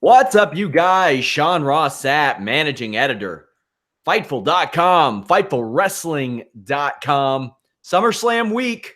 What's up, you guys? Sean Ross Sapp, managing editor. Fightful.com, FightfulWrestling.com. Summerslam week.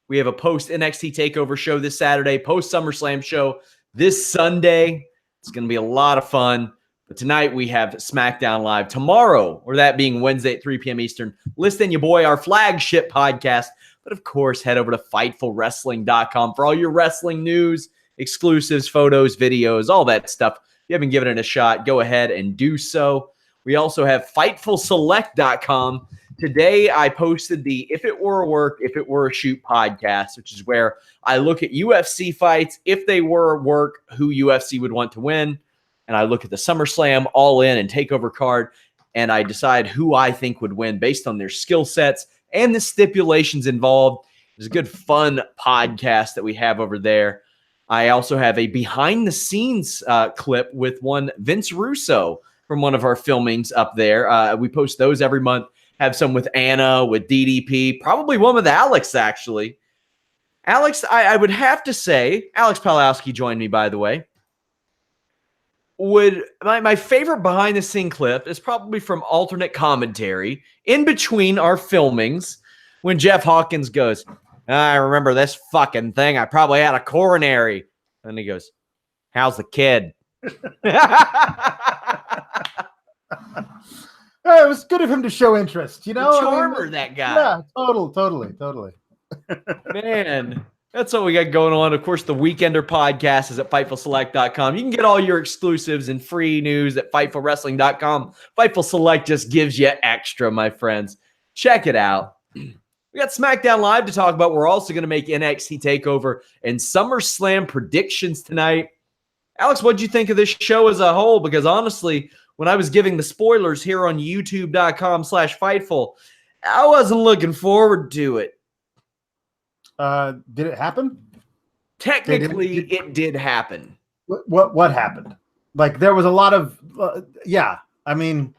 We have a post NXT TakeOver show this Saturday, post SummerSlam show this Sunday. It's going to be a lot of fun. But tonight we have Smackdown Live. Tomorrow, or that being Wednesday at 3 p.m. Eastern, listen, your boy, our flagship podcast. But of course, head over to FightfulWrestling.com for all your wrestling news, exclusives, photos, videos, all that stuff. If you haven't given it a shot, go ahead and do so. We also have FightfulSelect.com. Today, I posted the If It Were a Work, If It Were a Shoot podcast, which is where I look at UFC fights. If they were a work, who UFC would want to win. And I look at the SummerSlam All-In and TakeOver card, and I decide who I think would win based on their skill sets and the stipulations involved. It's a good, fun podcast that we have over there. I also have a behind-the-scenes clip with one Vince Russo from one of our filmings up there. We post those every month. Have some with Anna, with DDP, probably one with Alex, actually. Alex, I would have to say, Alex Pawlowski joined me, by the way. My favorite behind-the-scene clip is probably from alternate commentary in between our filmings when Jeff Hawkins goes, I remember this fucking thing. I probably had a coronary. And he goes, how's the kid? It was good of him to show interest, you know? The charmer, that guy. Yeah, totally. Man, that's what we got going on. Of course, the Weekender podcast is at FightfulSelect.com. You can get all your exclusives and free news at FightfulWrestling.com. Fightful Select just gives you extra, my friends. Check it out. We got SmackDown Live to talk about. We're also going to make NXT TakeOver and SummerSlam predictions tonight. Alex, what did you think of this show as a whole? Because honestly, when I was giving the spoilers here on YouTube.com/Fightful, I wasn't looking forward to it. Did it happen? Technically, it did happen. What happened? Like, there was a lot of yeah. I mean,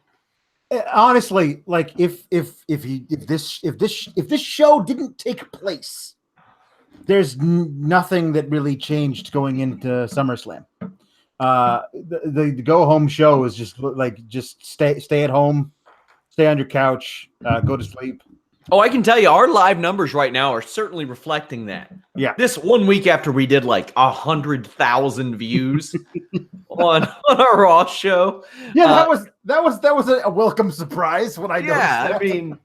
honestly, like if this show didn't take place, there's nothing that really changed going into SummerSlam. The go home show is just stay at home, stay on your couch, go to sleep. Oh, I can tell you, our live numbers right now are certainly reflecting that. Yeah. This 1 week after we did like 100,000 views on our Raw show. Yeah, that was a welcome surprise when I noticed that. I mean,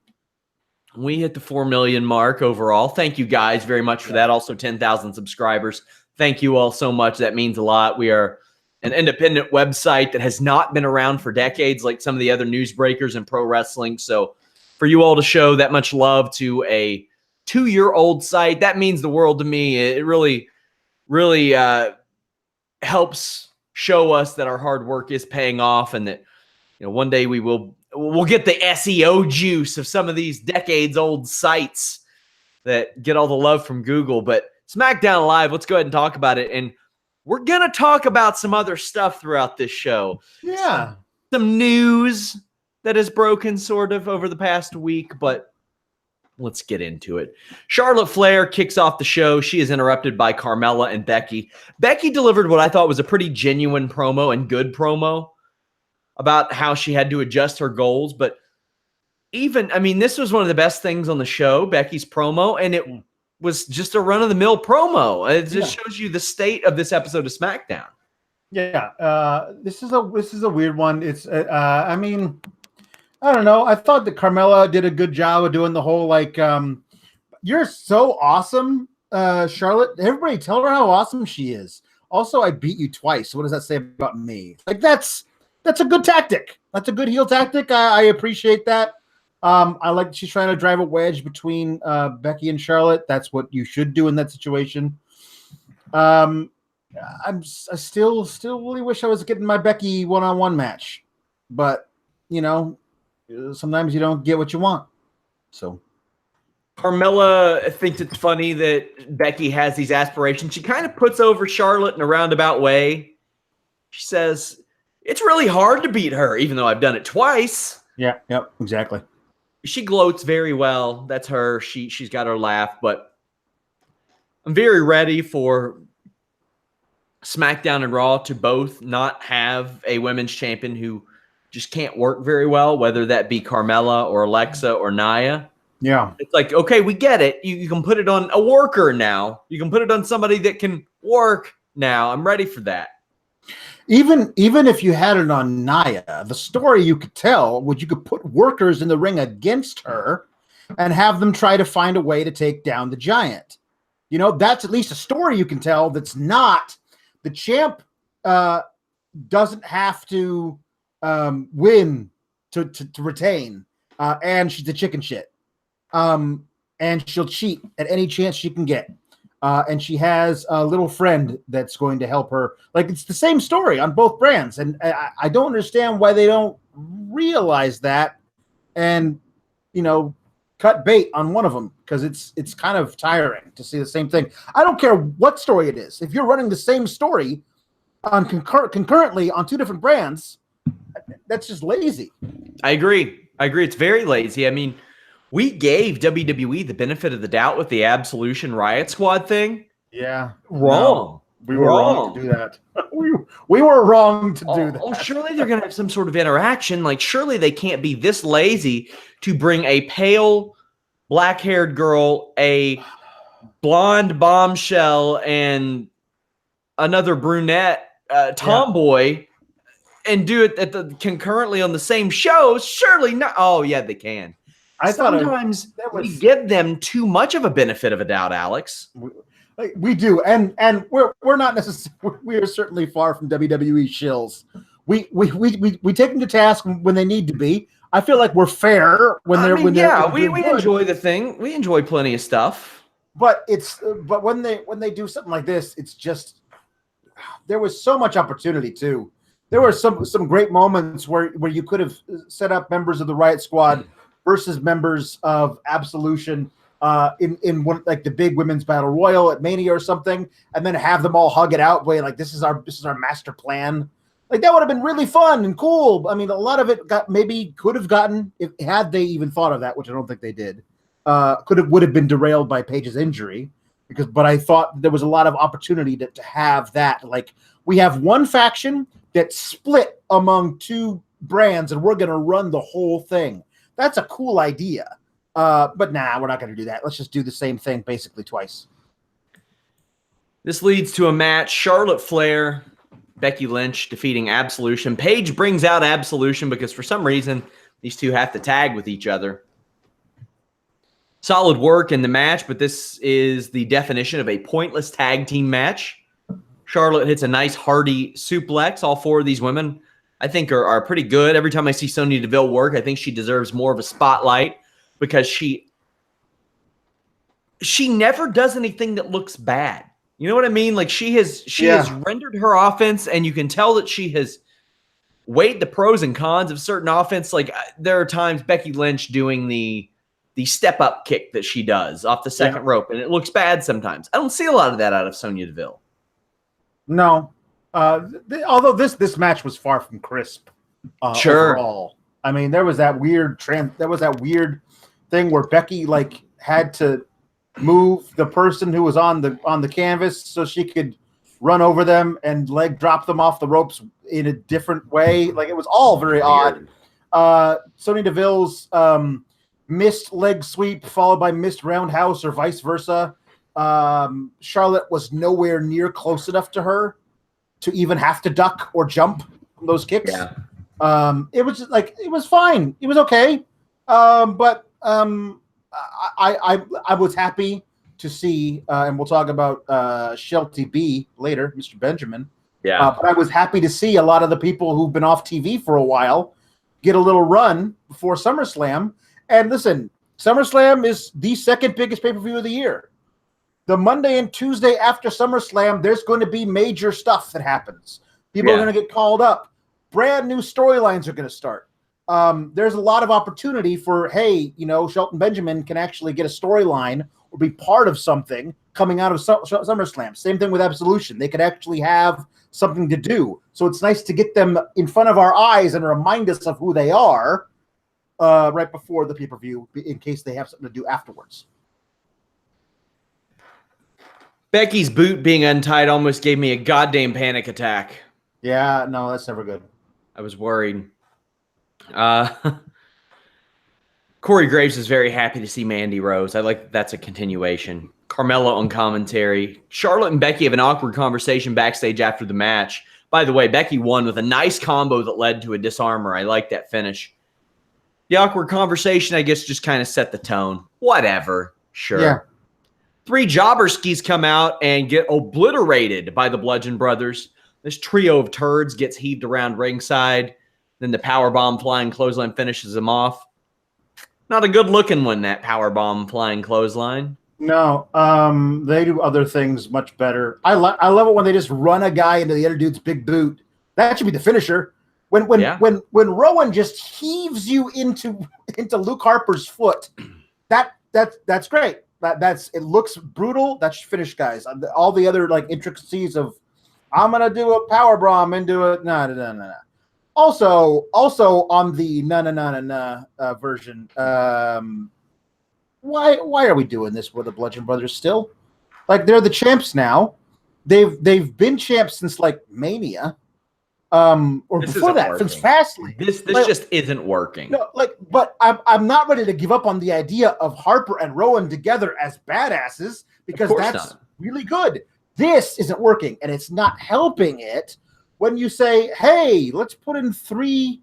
we hit the 4 million mark overall. Thank you guys very much for that. Also, 10,000 subscribers. Thank you all so much. That means a lot. We are an independent website that has not been around for decades like some of the other newsbreakers in pro wrestling. So for you all to show that much love to a 2-year-old site, that means the world to me. It really, really helps show us that our hard work is paying off, and that one day we'll get the SEO juice of some of these decades-old sites that get all the love from Google. But SmackDown Live, let's go ahead and talk about it. And we're going to talk about some other stuff throughout this show. Yeah. Some news that has broken sort of over the past week, but let's get into it. Charlotte Flair kicks off the show. She is interrupted by Carmella and Becky. Becky delivered what I thought was a pretty genuine promo and good promo about how she had to adjust her goals. But this was one of the best things on the show, Becky's promo, and it was just a run-of-the-mill promo. It just shows you the state of this episode of SmackDown. Yeah, this is a weird one. It's I don't know. I thought that Carmella did a good job of doing the whole you're so awesome, Charlotte. Everybody tell her how awesome she is. Also, I beat you twice. So what does that say about me? Like, that's a good tactic. That's a good heel tactic. I appreciate that. I like she's trying to drive a wedge between Becky and Charlotte. That's what you should do in that situation. I still really wish I was getting my Becky one-on-one match, but sometimes you don't get what you want. So Carmella thinks it's funny that Becky has these aspirations. She kind of puts over Charlotte in a roundabout way. She says, it's really hard to beat her, even though I've done it twice. Yeah, yep, exactly. She gloats very well. That's her. She's got her laugh, but I'm very ready for SmackDown and Raw to both not have a women's champion who just can't work very well, whether that be Carmella or Alexa or Nia. Yeah. It's like, okay, we get it. You can put it on a worker now. You can put it on somebody that can work now. I'm ready for that. Even if you had it on Nia, the story you could tell would you could put workers in the ring against her and have them try to find a way to take down the Giant. You know, that's at least a story you can tell that's not the champ doesn't have to win to retain, and she's the chicken shit. And she'll cheat at any chance she can get. And she has a little friend that's going to help her. Like, it's the same story on both brands. And I don't understand why they don't realize that and, you know, cut bait on one of them, because it's kind of tiring to see the same thing. I don't care what story it is. If you're running the same story on concurrently on two different brands, that's just lazy. I agree. It's very lazy. I mean, we gave WWE the benefit of the doubt with the Absolution Riot Squad thing. Yeah. Wrong. No, we were wrong to do that. we were wrong to do that. Oh, surely they're going to have some sort of interaction. Like, surely they can't be this lazy to bring a pale, black-haired girl, a blonde bombshell, and another brunette tomboy, and do it concurrently on the same show. Surely not. Oh, yeah, they can. Sometimes we give them too much of a benefit of a doubt, Alex. We do, and we're not necessarily. We are certainly far from WWE shills. We take them to task when they need to be. I feel like we're fair when they're we enjoy the thing. We enjoy plenty of stuff. But when they do something like this, it's just there was so much opportunity too. There were some great moments where you could have set up members of the Riot Squad versus members of Absolution in one, like the big women's battle royal at Mania or something, and then have them all hug it out, way like this is our master plan. Like, that would have been really fun and cool. I mean, a lot of it could have gotten, if had they even thought of that, which I don't think they did, would have been derailed by Paige's injury. But I thought there was a lot of opportunity to have that. Like, we have one faction that's split among two brands, and we're going to run the whole thing. That's a cool idea. But nah, we're not going to do that. Let's just do the same thing basically twice. This leads to a match. Charlotte Flair, Becky Lynch defeating Absolution. Paige brings out Absolution because for some reason these two have to tag with each other. Solid work in the match, but this is the definition of a pointless tag team match. Charlotte hits a nice hearty suplex. All four of these women, I think, are pretty good. Every time I see Sonya Deville work, I think she deserves more of a spotlight because she never does anything that looks bad. You know what I mean? Like, she has rendered her offense, and you can tell that she has weighed the pros and cons of certain offense. Like, there are times Becky Lynch doing the step-up kick that she does off the second rope, and it looks bad sometimes. I don't see a lot of that out of Sonya Deville. No. Although this match was far from crisp. Sure. Overall. I mean, there was that weird thing where Becky had to move the person who was on the canvas so she could run over them and leg drop them off the ropes in a different way. Like, it was all very odd. Sonya Deville's missed leg sweep followed by missed roundhouse or vice versa. Charlotte was nowhere near close enough to her to even have to duck or jump from those kicks. Yeah. It was just it was fine. It was okay. But I was happy to see, and we'll talk about Shelty B later, Mr. Benjamin. Yeah. But I was happy to see a lot of the people who've been off TV for a while get a little run before SummerSlam. And listen, SummerSlam is the second biggest pay-per-view of the year. The Monday and Tuesday after SummerSlam, there's going to be major stuff that happens. People are going to get called up. Brand new storylines are going to start. There's a lot of opportunity for, hey, Shelton Benjamin can actually get a storyline or be part of something coming out of SummerSlam. Same thing with Absolution. They could actually have something to do. So it's nice to get them in front of our eyes and remind us of who they are right before the pay-per-view in case they have something to do afterwards. Becky's boot being untied almost gave me a goddamn panic attack. Yeah, no, that's never good. I was worried. Corey Graves is very happy to see Mandy Rose. I like that's a continuation. Carmella on commentary. Charlotte and Becky have an awkward conversation backstage after the match. By the way, Becky won with a nice combo that led to a disarmer. I like that finish. The awkward conversation, I guess, just kind of set the tone. Whatever. Sure. Yeah. 3 jobberskis come out and get obliterated by the Bludgeon Brothers. This trio of turds gets heaved around ringside. Then the powerbomb flying clothesline finishes them off. Not a good looking one, that powerbomb flying clothesline. No, they do other things much better. I love it when they just run a guy into the other dude's big boot. That should be the finisher. When Rowan just heaves you into Luke Harper's foot, that's great. It looks brutal. That's finish, guys. All the other like intricacies of I'm gonna do a power bomb into it. No. Also on the version, why are we doing this with the Bludgeon Brothers still? Like they're the champs now. They've been champs since like Mania. Or this before that, working. Since Fastlane. This just isn't working. No, but I'm not ready to give up on the idea of Harper and Rowan together as badasses because that's really good. This isn't working, and it's not helping it when you say, "Hey, let's put in 3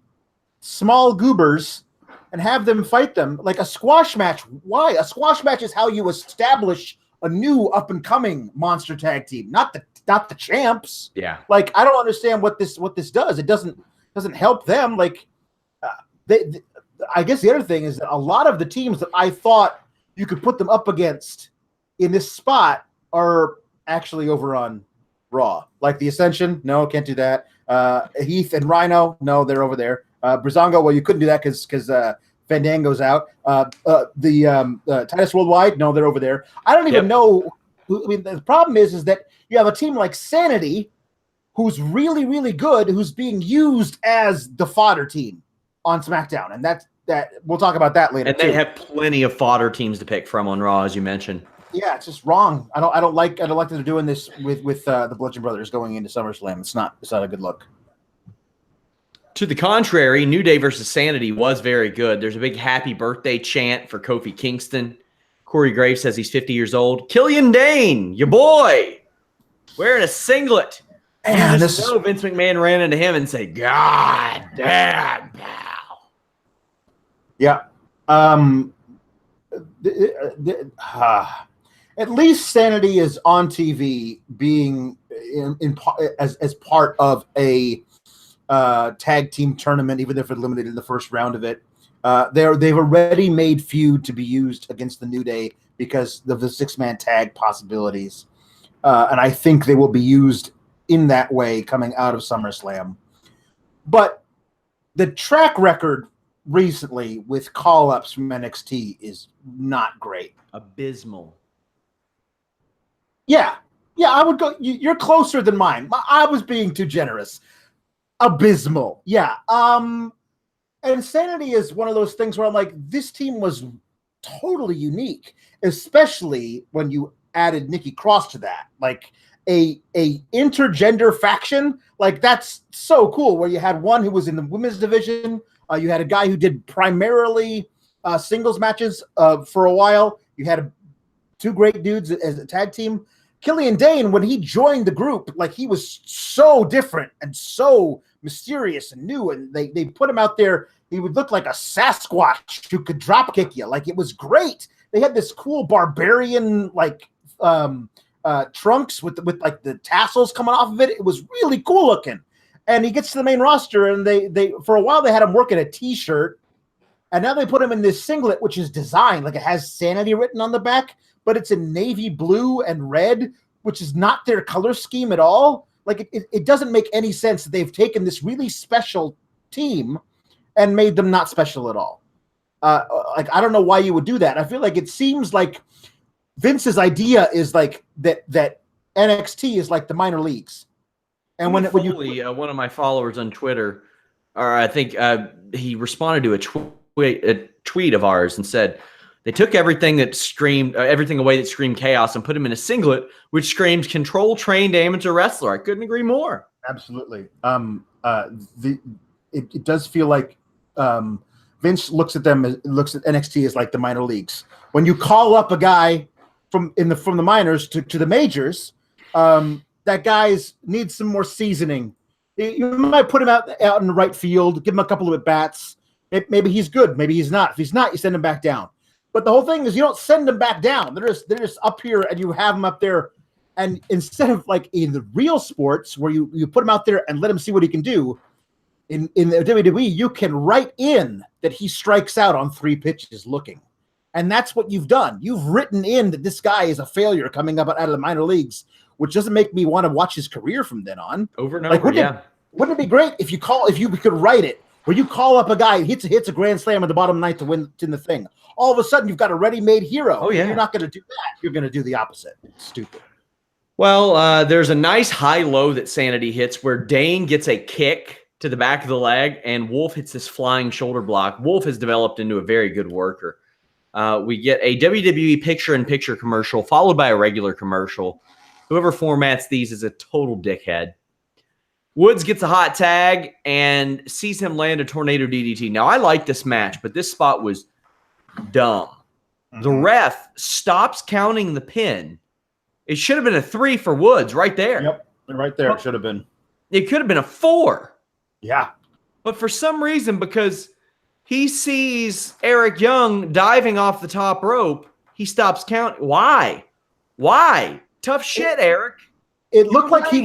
small goobers and have them fight them like a squash match." Why? A squash match is how you establish a new up and coming monster tag team, not the champs. Yeah. Like I don't understand what this does. It doesn't help them. Like I guess the other thing is that a lot of the teams that I thought you could put them up against in this spot are actually over on Raw. Like the Ascension, no, can't do that. Heath and Rhino, no, they're over there. Breezango, well, you couldn't do that because Fandango's out. Titus Worldwide, no, they're over there. I don't even know. I mean, the problem is that you have a team like Sanity, who's really, really good, who's being used as the fodder team on SmackDown, and that we'll talk about that later. And they have plenty of fodder teams to pick from on Raw, as you mentioned. Yeah, it's just wrong. I don't like that they're doing this with the Bludgeon Brothers going into SummerSlam. It's not a good look. To the contrary, New Day versus Sanity was very good. There's a big happy birthday chant for Kofi Kingston. Corey Graves says he's 50 years old. Killian Dane, your boy, wearing a singlet. And Vince McMahon ran into him and said, "God damn, pal." Yeah. At least Sanity is on TV being as part of a tag team tournament, even if eliminated in the first round of it. They've already made feud to be used against the New Day because of the 6-man tag possibilities. And I think they will be used in that way coming out of SummerSlam. But the track record recently with call-ups from NXT is not great. Abysmal. Yeah, I would go. You're closer than mine. I was being too generous. Abysmal. Yeah. And Sanity is one of those things where I'm like, this team was totally unique, especially when you added Nikki Cross to that. Like a intergender faction, like that's so cool. Where you had one who was in the women's division, you had a guy who did primarily singles matches for a while. You had 2 great dudes as a tag team. Killian Dane, when he joined the group, like he was so different and so mysterious and new, and they put him out there. He would look like a Sasquatch who could drop kick you. Like it was great. They had this cool barbarian like trunks with like the tassels coming off of it. It was really cool looking. And he gets to the main roster, and they for a while they had him working a t-shirt, and now they put him in this singlet, which is designed like it has Sanity written on the back, but it's in navy blue and red, which is not their color scheme at all. Like it doesn't make any sense that they've taken this really special team and made them not special at all. Like I don't know why you would do that. I feel like it seems like Vince's idea is like that NXT is like the minor leagues. And when you one of my followers on Twitter, or I think he responded to a tweet of ours and said, They took everything that screamed everything away that screamed chaos and put him in a singlet, which screams control trained amateur wrestler. I couldn't agree more. Absolutely. It does feel like Vince looks at NXT as like the minor leagues. When you call up a guy from the minors to the majors, that guy's needs some more seasoning. You might put him out in the right field, give him a couple of at bats. Maybe he's good, maybe he's not. If he's not, you send him back down. But the whole thing is you don't send them back down. They're just up here and you have them up there. And instead of like in the real sports where you put him out there and let him see what he can do, in the WWE, you can write in that he strikes out on 3 pitches looking. And that's what you've done. You've written in that this guy is a failure coming up out of the minor leagues, which doesn't make me want to watch his career from then on. Over and over, wouldn't it be great if you could write it where you call up a guy who hits a grand slam at the bottom of the ninth to win the thing. All of a sudden, you've got a ready-made hero. Oh, yeah. You're not going to do that. You're going to do the opposite. It's stupid. Well, there's a nice high-low that Sanity hits where Dane gets a kick to the back of the leg, and Wolf hits this flying shoulder block. Wolf has developed into a very good worker. We get a WWE picture-in-picture commercial followed by a regular commercial. Whoever formats these is a total dickhead. Woods gets a hot tag and sees him land a tornado DDT. Now, I like this match, but this spot was dumb. Mm-hmm. The ref stops counting the pin. It should have been a 3 for Woods right there. Yep, right there. It should have been. It could have been a 4. Yeah. But for some reason, because he sees Eric Young diving off the top rope, he stops counting. Why? Tough shit, Eric. It looked like he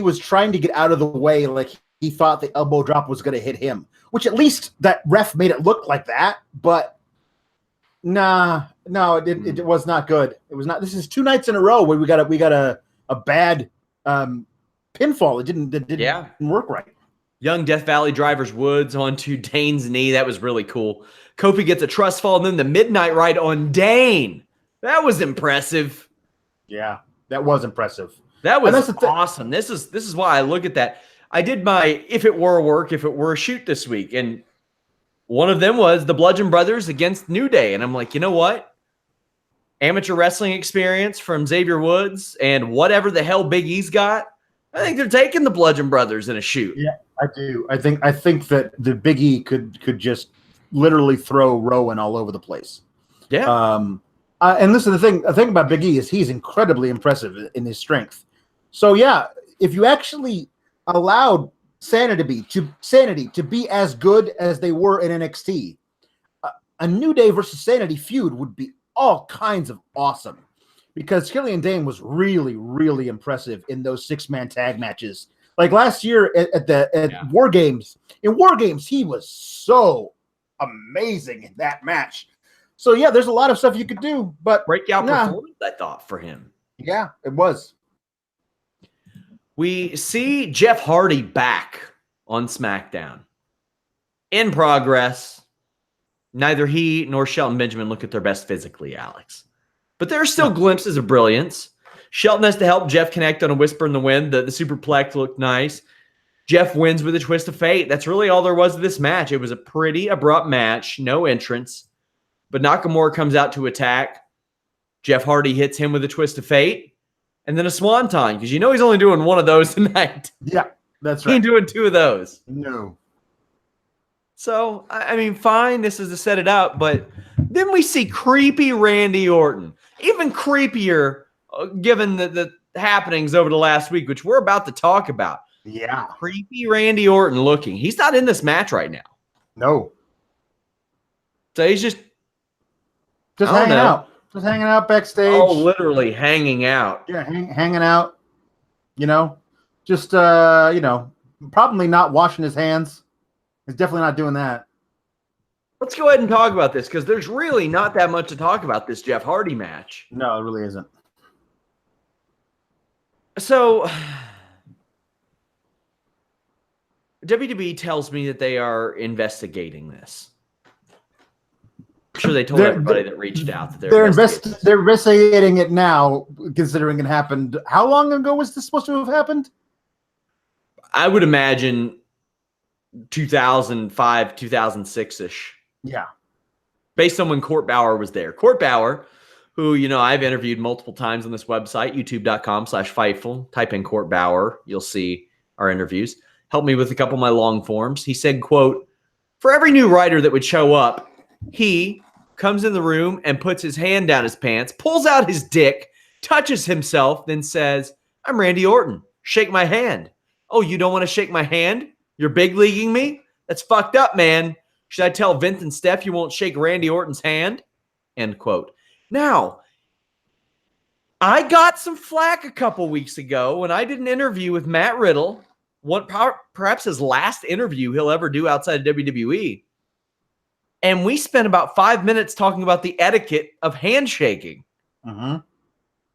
was trying to get out of the way, like he thought the elbow drop was going to hit him, which at least that ref made it look like that. But it was not good. It was not. This is 2 nights in a row where we got a bad pinfall. It didn't work right. Young Death Valley drivers Woods onto Dane's knee. That was really cool. Kofi gets a trust fall and then the midnight ride on Dane. That was impressive. Yeah, that was impressive. That was awesome. This is why I look at that. I did my if it were a work, if it were a shoot this week, and one of them was the Bludgeon Brothers against New Day, and I'm like, you know what? Amateur wrestling experience from Xavier Woods and whatever the hell Big E's got. I think they're taking the Bludgeon Brothers in a shoot. Yeah, I do. I think that the Big E could just literally throw Rowan all over the place. Yeah. And listen, the thing about Big E is he's incredibly impressive in his strength. So yeah, if you actually allowed Sanity to be as good as they were in NXT, a New Day versus Sanity feud would be all kinds of awesome. Because Killian Dane was really, really impressive in those 6-man tag matches. Like last year at War Games. In War Games, he was so amazing in that match. So yeah, there's a lot of stuff you could do, but breakout performance, I thought, for him. Yeah, it was. We see Jeff Hardy back on SmackDown. In progress. Neither he nor Shelton Benjamin look at their best physically, Alex. But there are still glimpses of brilliance. Shelton has to help Jeff connect on a whisper in the wind. The superplex looked nice. Jeff wins with a twist of fate. That's really all there was to this match. It was a pretty abrupt match. No entrance. But Nakamura comes out to attack. Jeff Hardy hits him with a twist of fate. And then a swanton, because you know he's only doing one of those tonight. Yeah, that's right. He ain't doing 2 of those. No. So, I mean, fine. This is to set it up. But then we see creepy Randy Orton. Even creepier, given the happenings over the last week, which we're about to talk about. Yeah. Creepy Randy Orton looking. He's not in this match right now. No. So he's just hanging out. Just hanging out backstage. Oh, literally hanging out. Yeah, hanging out. Just, probably not washing his hands. He's definitely not doing that. Let's go ahead and talk about this because there's really not that much to talk about this Jeff Hardy match. No, it really isn't. So, WWE tells me that they are investigating this. I'm sure they told everybody that reached out that they're investigating it now, considering it happened. How long ago was this supposed to have happened? I would imagine 2005, 2006-ish. Yeah. based on when Court Bauer was there. Court Bauer, who, I've interviewed multiple times on this website, youtube.com/Fightful. Type in Court Bauer. You'll see our interviews. Helped me with a couple of my long forms. He said, quote, for every new writer that would show up, he comes in the room and puts his hand down his pants, pulls out his dick, touches himself, then says, I'm Randy Orton. Shake my hand. Oh, you don't want to shake my hand? You're big leaguing me? That's fucked up, man. Should I tell Vince and Steph you won't shake Randy Orton's hand? End quote. Now, I got some flack a couple weeks ago when I did an interview with Matt Riddle, perhaps his last interview he'll ever do outside of WWE. And we spent about 5 minutes talking about the etiquette of handshaking. And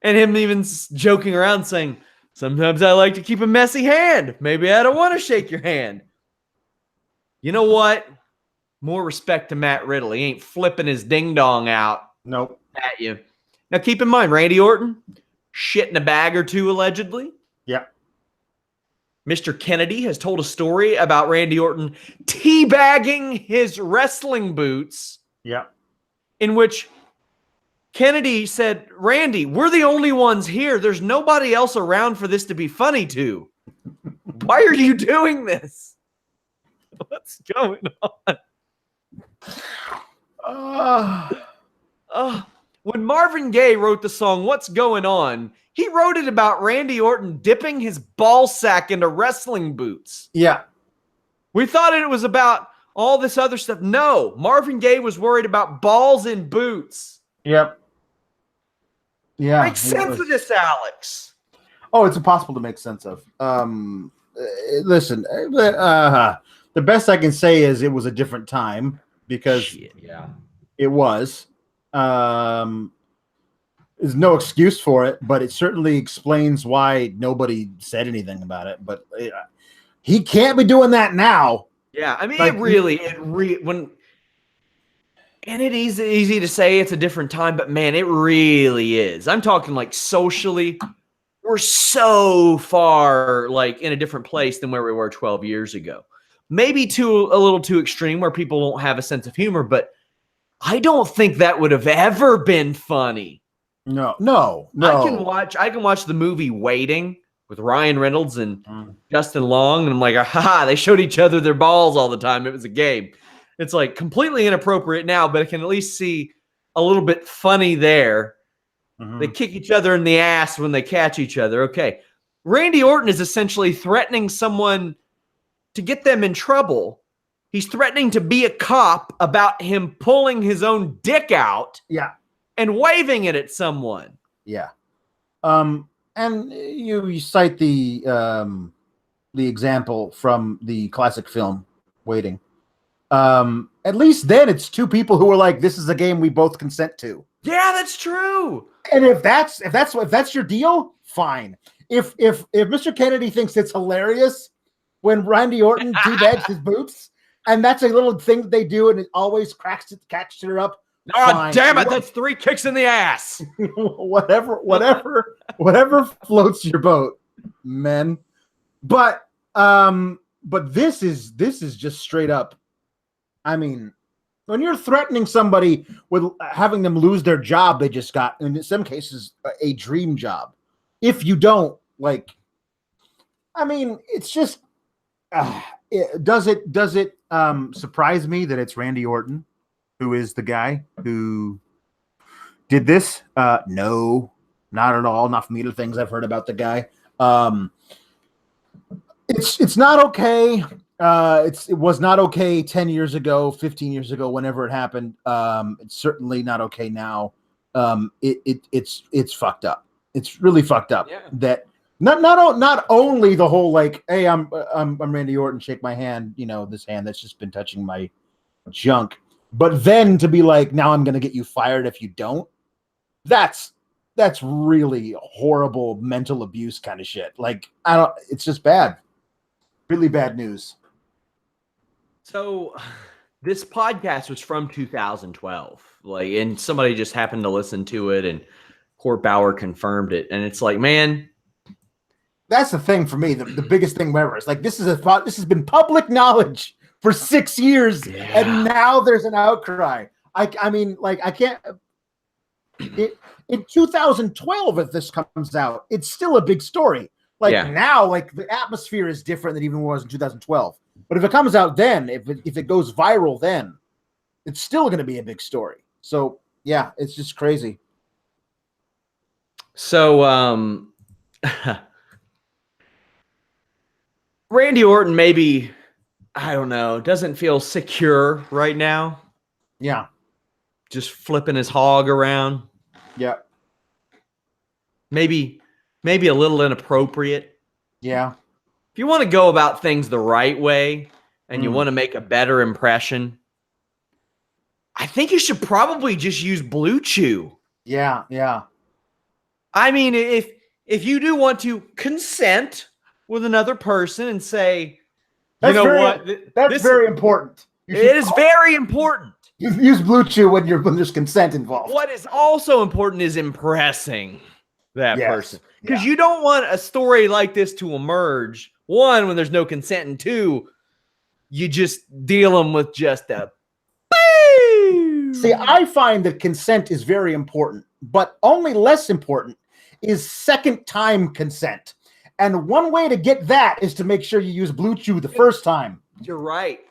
him even joking around saying, sometimes I like to keep a messy hand. Maybe I don't want to shake your hand. You know what? More respect to Matt Riddle. He ain't flipping his ding-dong out at you. Now, keep in mind, Randy Orton, shit in a bag or two, allegedly. Yeah. Mr. Kennedy has told a story about Randy Orton teabagging his wrestling boots. Yeah. In which Kennedy said, Randy, we're the only ones here. There's nobody else around for this to be funny to. Why are you doing this? What's going on? When Marvin Gaye wrote the song What's Going On, he wrote it about Randy Orton dipping his ball sack into wrestling boots. Yeah. We thought it was about all this other stuff. No, Marvin Gaye was worried about balls in boots. Yep. Yeah. Make sense of this, Alex. Oh, it's impossible to make sense of. Listen, the best I can say is it was a different time because it was. There's no excuse for it, but it certainly explains why nobody said anything about it. But he can't be doing that now. Yeah, I mean, and it is easy to say it's a different time, but man, it really is. I'm talking like socially, we're so far like in a different place than where we were 12 years ago. Maybe a little too extreme where people don't have a sense of humor, but I don't think that would have ever been funny. No. I can watch the movie Waiting with Ryan Reynolds and Justin Long, and I'm like, aha, they showed each other their balls all the time. It was a game. It's like completely inappropriate now, but I can at least see a little bit funny there. They kick each other in the ass when they catch each other. Okay. Randy Orton is essentially threatening someone to get them in trouble. He's threatening to be a cop about him pulling his own dick out. Yeah. And waving it at someone. Yeah. And you cite the example from the classic film Waiting. At least then it's two people who are like, this is a game we both consent to. Yeah, that's true. And if that's your deal, fine. If Mr. Kennedy thinks it's hilarious when Randy Orton teabags his boots, and that's a little thing that they do, and it always catches her up. Oh, damn it! That's 3 kicks in the ass. whatever floats your boat, men. But this is just straight up. I mean, when you're threatening somebody with having them lose their job they just got, and in some cases a dream job, if you don't I mean, it's just does it surprise me that it's Randy Orton who is the guy who did this? No, not at all. Not from either things I've heard about the guy. It's not okay. It was not okay 10 years ago, 15 years ago, whenever it happened. It's certainly not okay now. It's fucked up. It's really fucked up. Yeah. That not only the whole like, hey, I'm Randy Orton, shake my hand, this hand that's just been touching my junk. But then to be like, now I'm going to get you fired if you don't. That's really horrible mental abuse kind of shit. Like, it's just bad. Really bad news. So this podcast was from 2012. And somebody just happened to listen to it and Court Bauer confirmed it. And it's like, man, that's the thing for me. The biggest thing ever. It's like, this has been public knowledge for 6 years, and now there's an outcry. I mean, like, I can't. In 2012, if this comes out, it's still a big story. Like now, like the atmosphere is different than even was in 2012. But if it comes out then, if it goes viral then, it's still going to be a big story. So yeah, it's just crazy. So Randy Orton maybe, I don't know, doesn't feel secure right now. Yeah. Just flipping his hog around. Yeah. Maybe a little inappropriate. Yeah. If you want to go about things the right way and you want to make a better impression, I think you should probably just use Blue Chew. Yeah, yeah. I mean, if you do want to consent with another person and say, that's very important. It is very important. Use Blue Chew when there's consent involved. What is also important is impressing that person. Because you don't want a story like this to emerge. One, when there's no consent, and two, you just deal them with just a boo. See, I find that consent is very important, but only less important is second time consent. And one way to get that is to make sure you use Blue Chew the first time. You're right.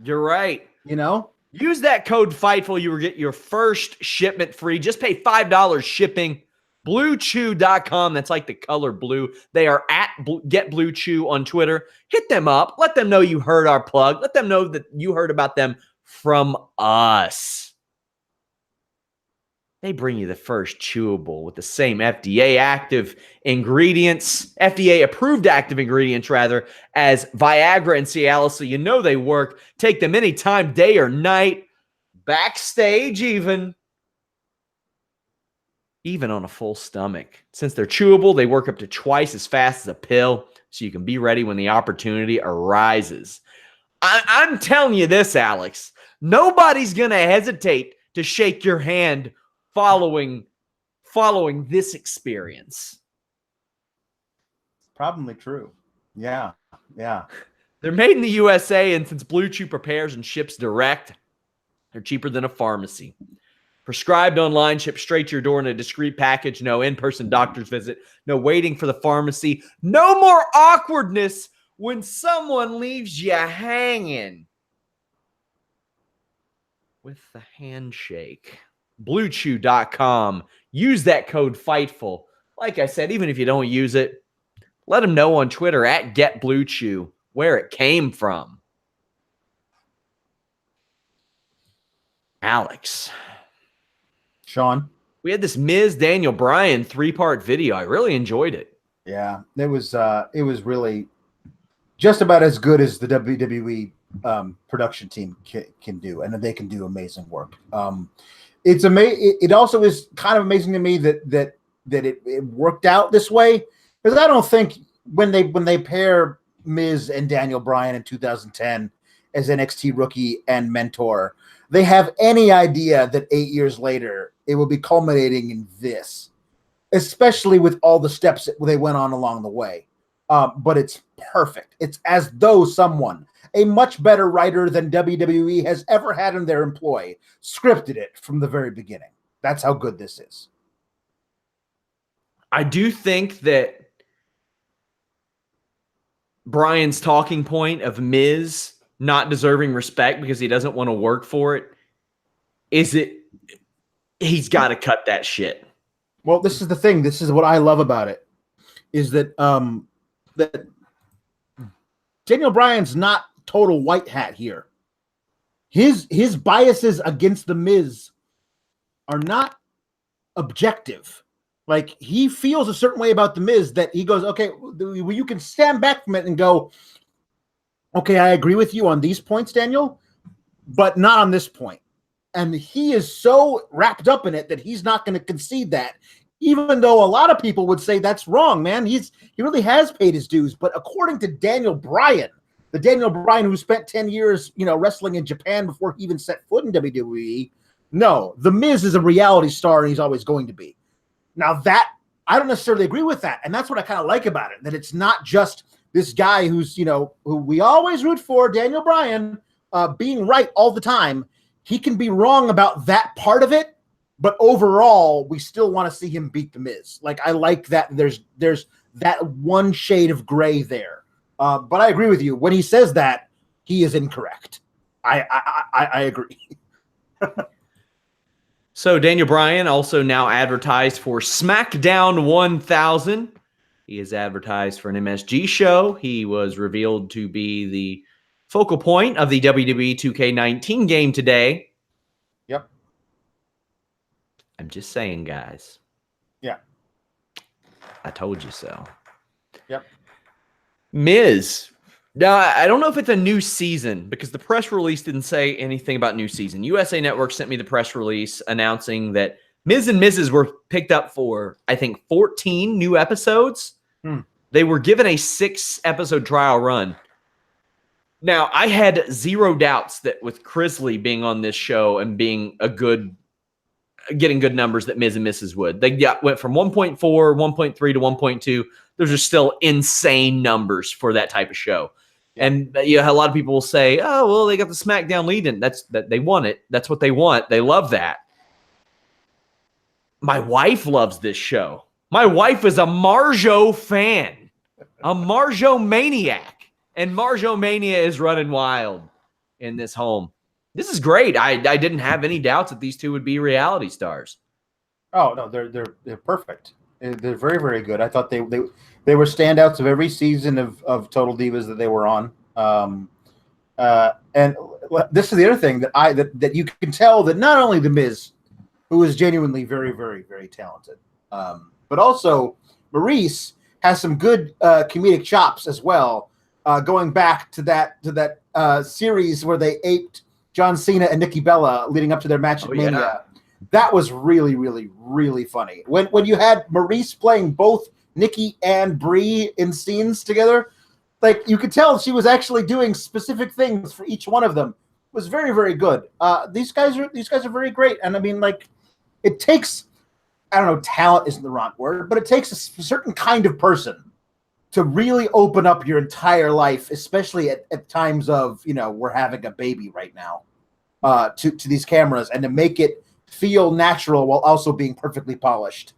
You're right. You know? Use that code Fightful. You will get your first shipment free. Just pay $5 shipping. BlueChew.com. That's like the color blue. They are at Get Blue Chew on Twitter. Hit them up. Let them know you heard our plug. Let them know that you heard about them from us. They bring you the first chewable with the same FDA approved ingredients, as Viagra and Cialis, so you know they work. Take them anytime, day or night, backstage even on a full stomach. Since they're chewable, they work up to twice as fast as a pill, so you can be ready when the opportunity arises. I'm telling you this, Alex. Nobody's going to hesitate to shake your hand following this experience. Probably true. Yeah. Yeah. They're made in the USA, and since Blue Chew prepares and ships direct, they're cheaper than a pharmacy. Prescribed online, shipped straight to your door in a discreet package. No in-person doctor's visit. No waiting for the pharmacy. No more awkwardness when someone leaves you hanging with the handshake. BlueChew.com. Use that code Fightful. Like I said, even if you don't use it, let them know on Twitter at GetBlueChew where it came from. Alex. Sean. We had this Miz Daniel Bryan 3-part video. I really enjoyed it. Yeah, it was really just about as good as the WWE production team can do, and they can do amazing work. It's amazing. It also is kind of amazing to me that it worked out this way, because I don't think when they pair Miz and Daniel Bryan in 2010 as NXT rookie and mentor, they have any idea that 8 years later it will be culminating in this, especially with all the steps that they went on along the way. But it's perfect. It's as though someone, a much better writer than WWE has ever had in their employ, scripted it from the very beginning. That's how good this is. I do think that Bryan's talking point of Miz not deserving respect because he doesn't want to work for it he's got to cut that shit. Well, this is the thing. This is what I love about it, is that that Daniel Bryan's not total white hat here. His biases against the Miz are not objective. Like, he feels a certain way about the Miz that he goes, okay, you can stand back from it and go, okay, I agree with you on these points, Daniel, but not on this point. And he is so wrapped up in it that he's not going to concede that, even though a lot of people would say that's wrong, man. He really has paid his dues. But according to Daniel Bryan, the Daniel Bryan who spent 10 years, wrestling in Japan before he even set foot in WWE, no, the Miz is a reality star and he's always going to be. Now that, I don't necessarily agree with that. And that's what I kind of like about it, that it's not just this guy who's, who we always root for, Daniel Bryan, being right all the time. he can be wrong about that part of it, but overall, we still want to see him beat The Miz. Like, I like that there's that one shade of gray there. But I agree with you. When he says that, he is incorrect. I agree. So Daniel Bryan also now advertised for SmackDown 1000. He is advertised for an MSG show. He was revealed to be the focal point of the WWE 2K19 game today. Yep. I'm just saying, guys. Yeah. I told you so. Yep. Miz. Now, I don't know if it's a new season because the press release didn't say anything about new season. USA Network sent me the press release announcing that Miz and Mrs. were picked up for, I think, 14 new episodes. They were given a 6-episode trial run. Now, I had zero doubts that with Chrisley being on this show and being getting good numbers that Miz and Mrs. would. They went from 1.4, 1.3 to 1.2. Those are still insane numbers for that type of show. Yeah. And a lot of people will say, oh, well, they got the SmackDown lead in. That they want it. That's what they want. They love that. My wife loves this show. My wife is a Marjo fan, a Marjo maniac. And Marjo Mania is running wild in this home. This is great. I didn't have any doubts that these two would be reality stars. Oh no, they're perfect. They're very, very good. I thought they were standouts of every season of Total Divas that they were on. And this is the other thing that you can tell that not only The Miz, who is genuinely very, very, very talented, but also Maurice has some good comedic chops as well. Going back to that series where they aped John Cena and Nikki Bella leading up to their match at Mania. Yeah. That was really, really, really funny. When you had Maurice playing both Nikki and Brie in scenes together, like you could tell she was actually doing specific things for each one of them. It was very, very good. These guys are very great. And I mean, like, it takes, I don't know, talent isn't the wrong word, but it takes a certain kind of person to really open up your entire life, especially at times of, we're having a baby right now, to these cameras, and to make it feel natural while also being perfectly polished.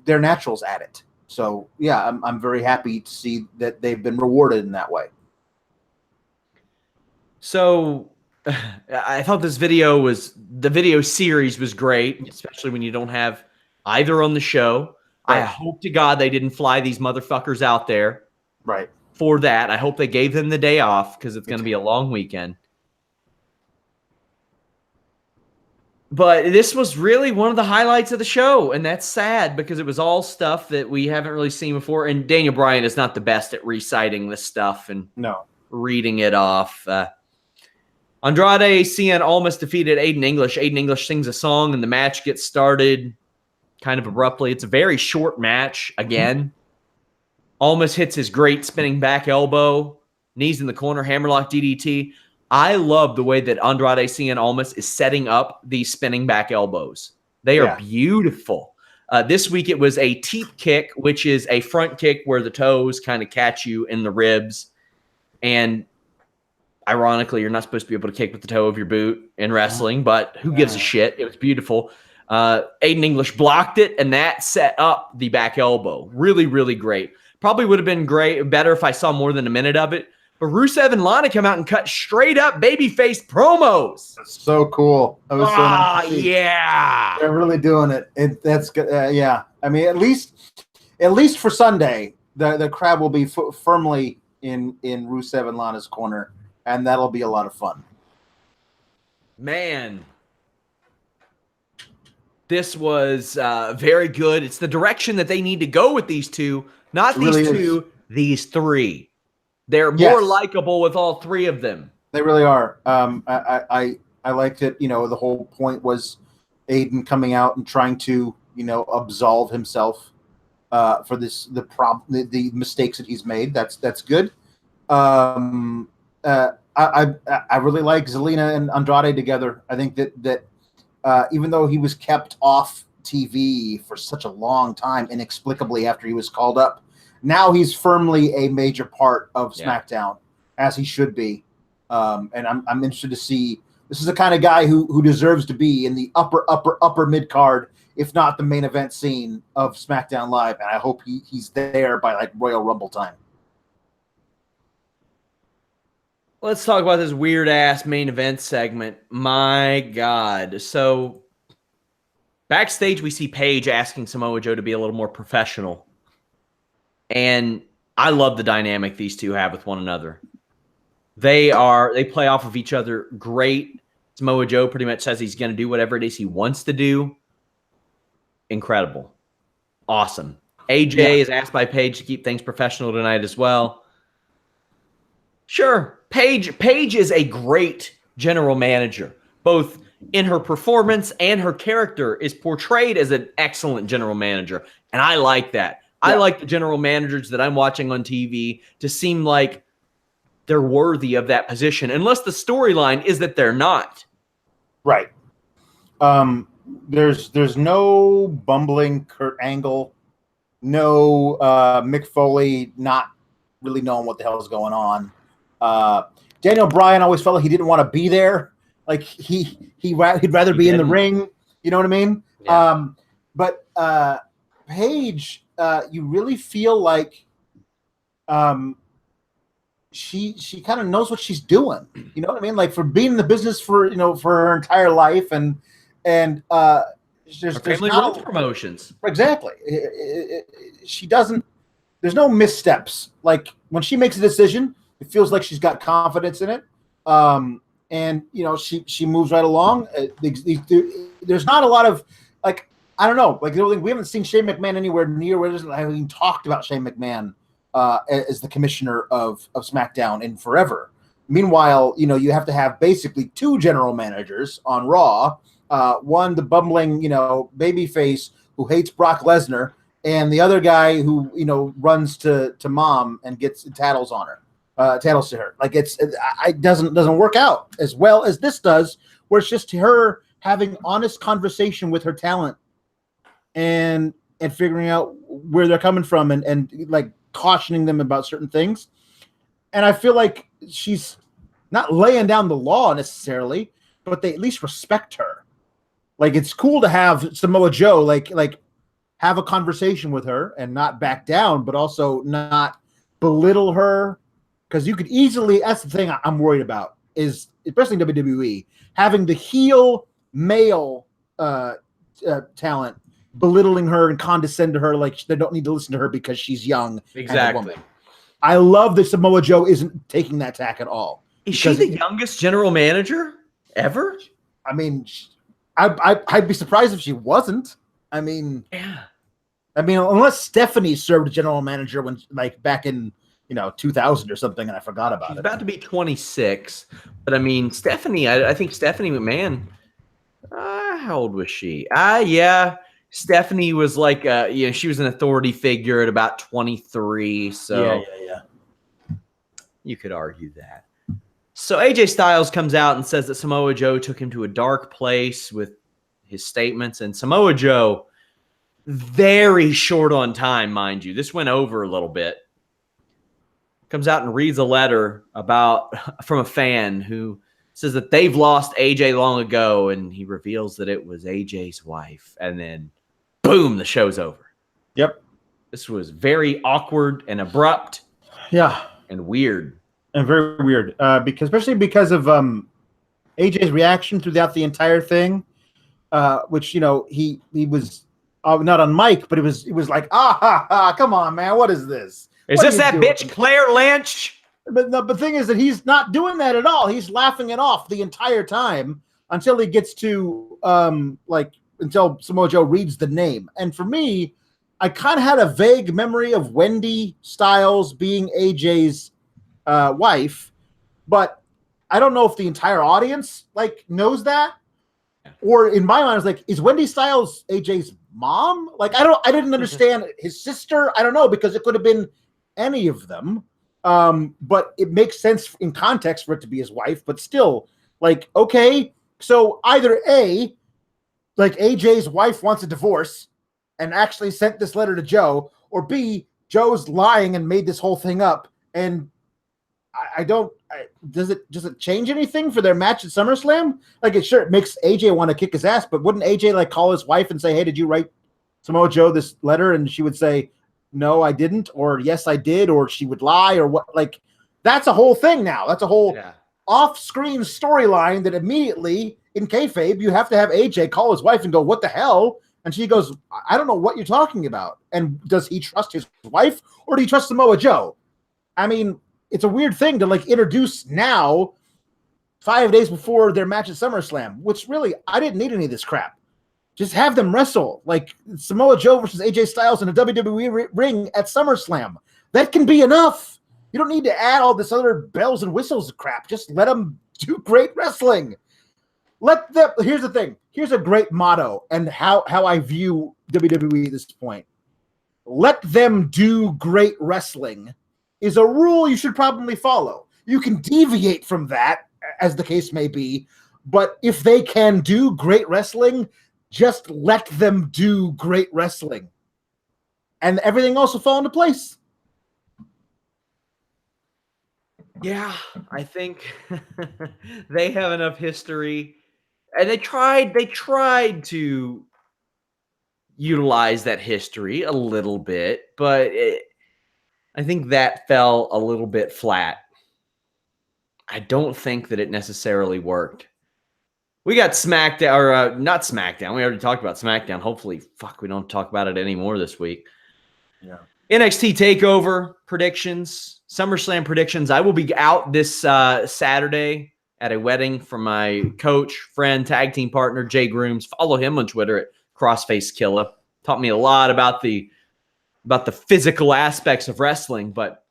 They're naturals at it. So yeah, I'm very happy to see that they've been rewarded in that way. So I thought the video series was great, especially when you don't have either on the show. Right. I hope to God they didn't fly these motherfuckers out there. Right. For that. I hope they gave them the day off because it's going to be a long weekend. But this was really one of the highlights of the show, and that's sad because it was all stuff that we haven't really seen before. And Daniel Bryan is not the best at reciting this stuff and reading it off. Andrade Cien almost defeated Aiden English. Aiden English sings a song, and the match gets started kind of abruptly. It's a very short match again. Almost hits his great spinning back elbow. Knees in the corner, hammerlock DDT. I love the way that Andrade Cien Almas is setting up these spinning back elbows. They are beautiful. This week it was a teep kick, which is a front kick where the toes kind of catch you in the ribs. And ironically, you're not supposed to be able to kick with the toe of your boot in wrestling, but who gives a shit? It was beautiful. Aiden English blocked it, and that set up the back elbow. Really, really great. Probably would have been better if I saw more than a minute of it. But Rusev and Lana come out and cut straight up babyface promos. That's so cool. That was so nice to see. Yeah. They're really doing it. That's good. Yeah. I mean, at least for Sunday, the crowd will be firmly in Rusev and Lana's corner, and that'll be a lot of fun. Man. This was very good. It's the direction that they need to go with these two. Not these really two, these three. They're more likable with all three of them. They really are. I liked it. The whole point was Aiden coming out and trying to, absolve himself for the mistakes that he's made. That's good. I really like Zelina and Andrade together. I think that even though he was kept off TV for such a long time, inexplicably after he was called up, now he's firmly a major part of SmackDown, as he should be. And I'm interested to see This is the kind of guy who deserves to be in the upper mid card, if not the main event scene of SmackDown Live. And I hope he's there by like Royal Rumble time. Let's talk about this weird ass main event segment. My God. So backstage, we see Paige asking Samoa Joe to be a little more professional. And I love the dynamic these two have with one another. They play off of each other great. Samoa Joe pretty much says he's going to do whatever it is he wants to do. Incredible. Awesome. AJ is asked by Paige to keep things professional tonight as well. Sure. Paige is a great general manager. Both in her performance and her character is portrayed as an excellent general manager. And I like that. Yeah. I like the general managers that I'm watching on TV to seem like they're worthy of that position, unless the storyline is that they're not. Right. There's no bumbling Kurt Angle, no Mick Foley not really knowing what the hell is going on. Daniel Bryan always felt like he didn't want to be there. Like he'd rather be in the ring. You know what I mean? Yeah. But Paige, you really feel like she kind of knows what she's doing. You know what I mean? Like for being in the business for her entire life, and there's family runs promotions. Exactly. She doesn't. There's no missteps. Like when she makes a decision, it feels like she's got confidence in it. And she moves right along. There's not a lot of like, I don't know, like we haven't seen Shane McMahon anywhere near where I haven't even talked about Shane McMahon as the commissioner of SmackDown in forever. Meanwhile, you have to have basically two general managers on Raw. One, the bumbling, babyface who hates Brock Lesnar, and the other guy who, runs to mom and gets tattles on her. Tattles to her. Like it doesn't work out as well as this does, where it's just her having honest conversation with her talent and figuring out where they're coming from and like cautioning them about certain things. And I feel like she's not laying down the law necessarily, but they at least respect her. Like it's cool to have Samoa Joe like have a conversation with her and not back down, but also not belittle her. Because you could easily, that's the thing I'm worried about, is especially in WWE, having the heel male talent belittling her and condescend to her like they don't need to listen to her because she's young. Exactly. And a woman. I love that Samoa Joe isn't taking that tack at all. Is she the youngest general manager ever? I mean, I'd be surprised if she wasn't. I mean, unless Stephanie served general manager when back in 2000 or something, and I forgot about it. She's about to be 26, but I mean, Stephanie, I think Stephanie McMahon, how old was she? Yeah, Stephanie was like, she was an authority figure at about 23, so yeah. You could argue that. So AJ Styles comes out and says that Samoa Joe took him to a dark place with his statements, and Samoa Joe, very short on time, mind you. This went over a little bit. Comes out and reads a letter from a fan who says that they've lost AJ long ago, and he reveals that it was AJ's wife. And then, boom, the show's over. Yep. This was very awkward and abrupt. Yeah. And weird. And very weird. Especially because of AJ's reaction throughout the entire thing, which, he was not on mic, but it was like, come on, man, what is this? Is this that bitch Claire Lynch? But the thing is that he's not doing that at all. He's laughing it off the entire time until he gets to until Samoa Joe reads the name. And for me, I kind of had a vague memory of Wendy Styles being AJ's wife, but I don't know if the entire audience knows that. Or in my mind, I was like, is Wendy Styles AJ's mom? I didn't understand his sister. I don't know, because it could have been any of them. But it makes sense in context for it to be his wife, but still, okay, so either A, AJ's wife wants a divorce and actually sent this letter to Joe, or B, Joe's lying and made this whole thing up, and does it change anything for their match at SummerSlam? Like it makes AJ want to kick his ass, but wouldn't AJ like call his wife and say, "Hey, did you write Samoa Joe this letter?" And she would say, "No, I didn't," or "Yes, I did," or she would lie, or what? Like that's a whole thing now. That's a whole off-screen storyline that immediately in kayfabe you have to have AJ call his wife and go, "What the hell?" And she goes, "I don't know what you're talking about." And does he trust his wife or do he trust Samoa Joe? I mean, it's a weird thing to like introduce now 5 days before their match at SummerSlam, which really, I didn't need any of this crap. Just have them wrestle like Samoa Joe versus AJ Styles in a WWE ring at SummerSlam. That can be enough. You don't need to add all this other bells and whistles crap. Just let them do great wrestling. Here's the thing. Here's a great motto and how I view WWE at this point. Let them do great wrestling is a rule you should probably follow. You can deviate from that, as the case may be, but if they can do great wrestling, just let them do great wrestling. And everything else will fall into place. Yeah, I think they have enough history. And they tried to utilize that history a little bit, but I think that fell a little bit flat. I don't think that it necessarily worked. We got SmackDown, or not SmackDown. We already talked about SmackDown. Hopefully, we don't talk about it anymore this week. Yeah. NXT TakeOver predictions, SummerSlam predictions. I will be out this Saturday at a wedding for my coach, friend, tag team partner, Jay Grooms. Follow him on Twitter at CrossfaceKilla. Taught me a lot about the physical aspects of wrestling. But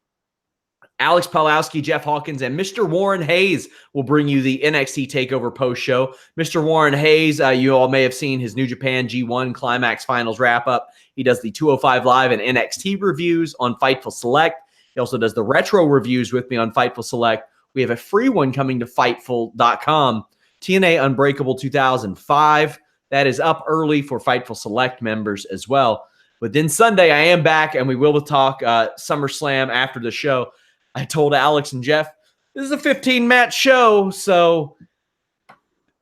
Alex Pawlowski, Jeff Hawkins, and Mr. Warren Hayes will bring you the NXT TakeOver post show. Mr. Warren Hayes, you all may have seen his New Japan G1 Climax Finals wrap-up. He does the 205 Live and NXT reviews on Fightful Select. He also does the retro reviews with me on Fightful Select. We have a free one coming to Fightful.com. TNA Unbreakable 2005. That is up early for Fightful Select members as well. But then Sunday, I am back, and we will talk SummerSlam after the show. I told Alex and Jeff, this is a 15-match show, so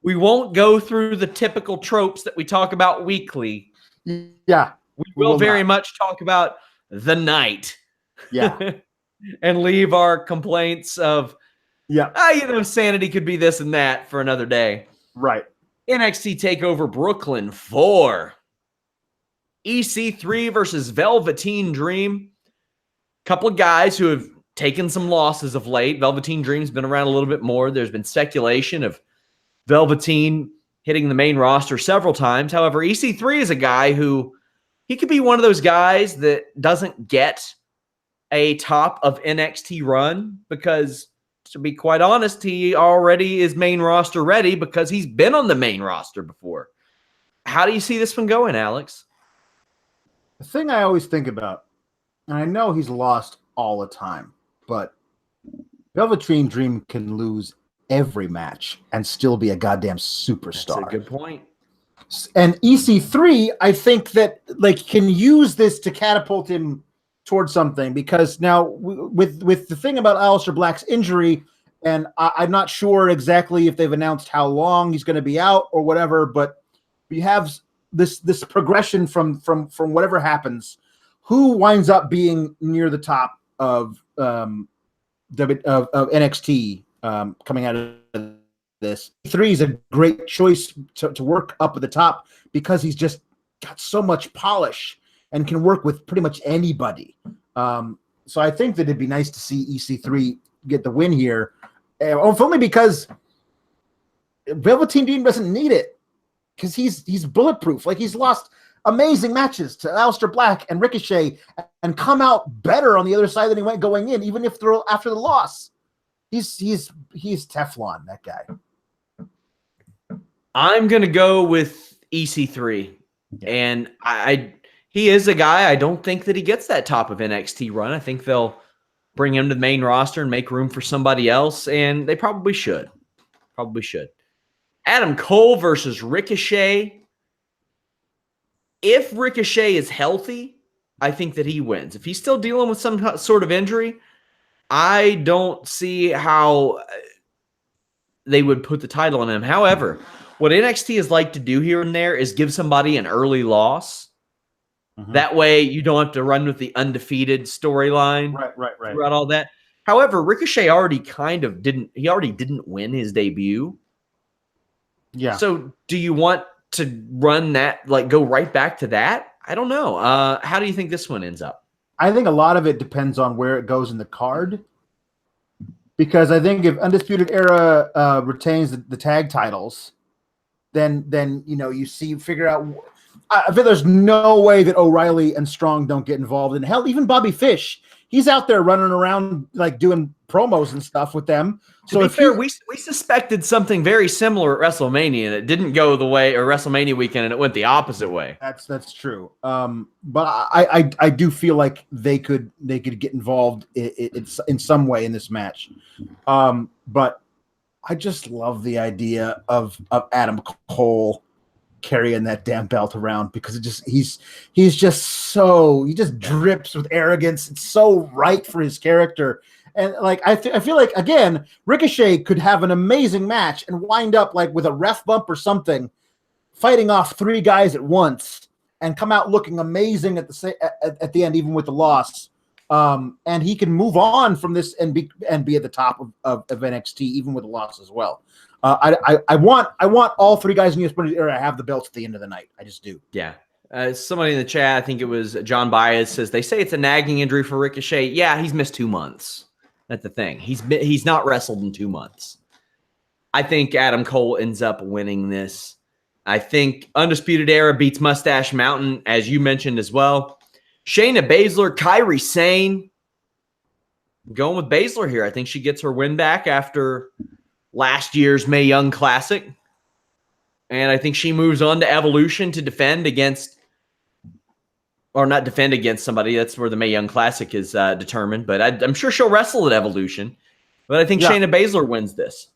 we won't go through the typical tropes that we talk about weekly. Yeah. We will very much talk about the night. Yeah. And leave our complaints of, sanity could be this and that for another day. Right. NXT TakeOver Brooklyn 4. EC3 versus Velveteen Dream. Couple of guys who have taken some losses of late. Velveteen Dream's been around a little bit more. There's been speculation of Velveteen hitting the main roster several times. However, EC3 is a guy who he could be one of those guys that doesn't get a top of NXT run because, to be quite honest, he already is main roster ready because he's been on the main roster before. How do you see this one going, Alex? The thing I always think about, and I know he's lost all the time, but Velveteen Dream can lose every match and still be a goddamn superstar. That's a good point. And EC3, I think that can use this to catapult him towards something, because now with the thing about Aleister Black's injury, and I'm not sure exactly if they've announced how long he's going to be out or whatever, but we have this progression from whatever happens. Who winds up being near the top of NXT coming out of this? 3 is a great choice to work up at the top because he's just got so much polish and can work with pretty much anybody. So I think that it'd be nice to see EC3 get the win here, if only because Velveteen Dream doesn't need it, because he's bulletproof. Like, he's lost amazing matches to Aleister Black and Ricochet and come out better on the other side than he went going in, even if after the loss. He's Teflon, that guy. I'm going to go with EC3. Yeah. And he is a guy, I don't think that he gets that top of NXT run. I think they'll bring him to the main roster and make room for somebody else, and they probably should. Adam Cole versus Ricochet. If Ricochet is healthy, I think that he wins. If he's still dealing with some sort of injury, I don't see how they would put the title on him. However, what NXT is like to do here and there is give somebody an early loss. That way you don't have to run with the undefeated storyline Right. throughout all that. However, Ricochet already didn't win his debut. Yeah. So do you want to run that, like go right back to that? I don't know. How do you think this one ends up? I think a lot of it depends on where it goes in the card. Because I think if Undisputed Era retains the tag titles, then you figure out. I feel there's no way that O'Reilly and Strong don't get involved. And hell, even Bobby Fish, he's out there running around like doing promos and stuff with them. So to be fair, we suspected something very similar at WrestleMania, and it didn't go the way, or WrestleMania weekend, and it went the opposite way. That's true. But I do feel like they could get involved in some way in this match. But I just love the idea of Adam Cole carrying that damn belt around, because he just drips with arrogance. It's so right for his character. And like I feel like, again, Ricochet could have an amazing match and wind up like with a ref bump or something, fighting off 3 guys at once and come out looking amazing at the end, even with the loss. And he can move on from this and be at the top of NXT, even with a loss as well. I want all 3 guys in the Undisputed Era to have the belts at the end of the night. I just do. Yeah. Somebody in the chat, I think it was John Baez, says they say it's a nagging injury for Ricochet. Yeah, he's missed 2 months. That's the thing. He's not wrestled in 2 months. I think Adam Cole ends up winning this. I think Undisputed Era beats Mustache Mountain, as you mentioned as well. Shayna Baszler, Kairi Sane. I'm going with Baszler here. I think she gets her win back after last year's Mae Young Classic. And I think she moves on to Evolution to defend against, or not defend against somebody. That's where the Mae Young Classic is determined. But I'm sure she'll wrestle at Evolution. But I think Shayna Baszler wins this.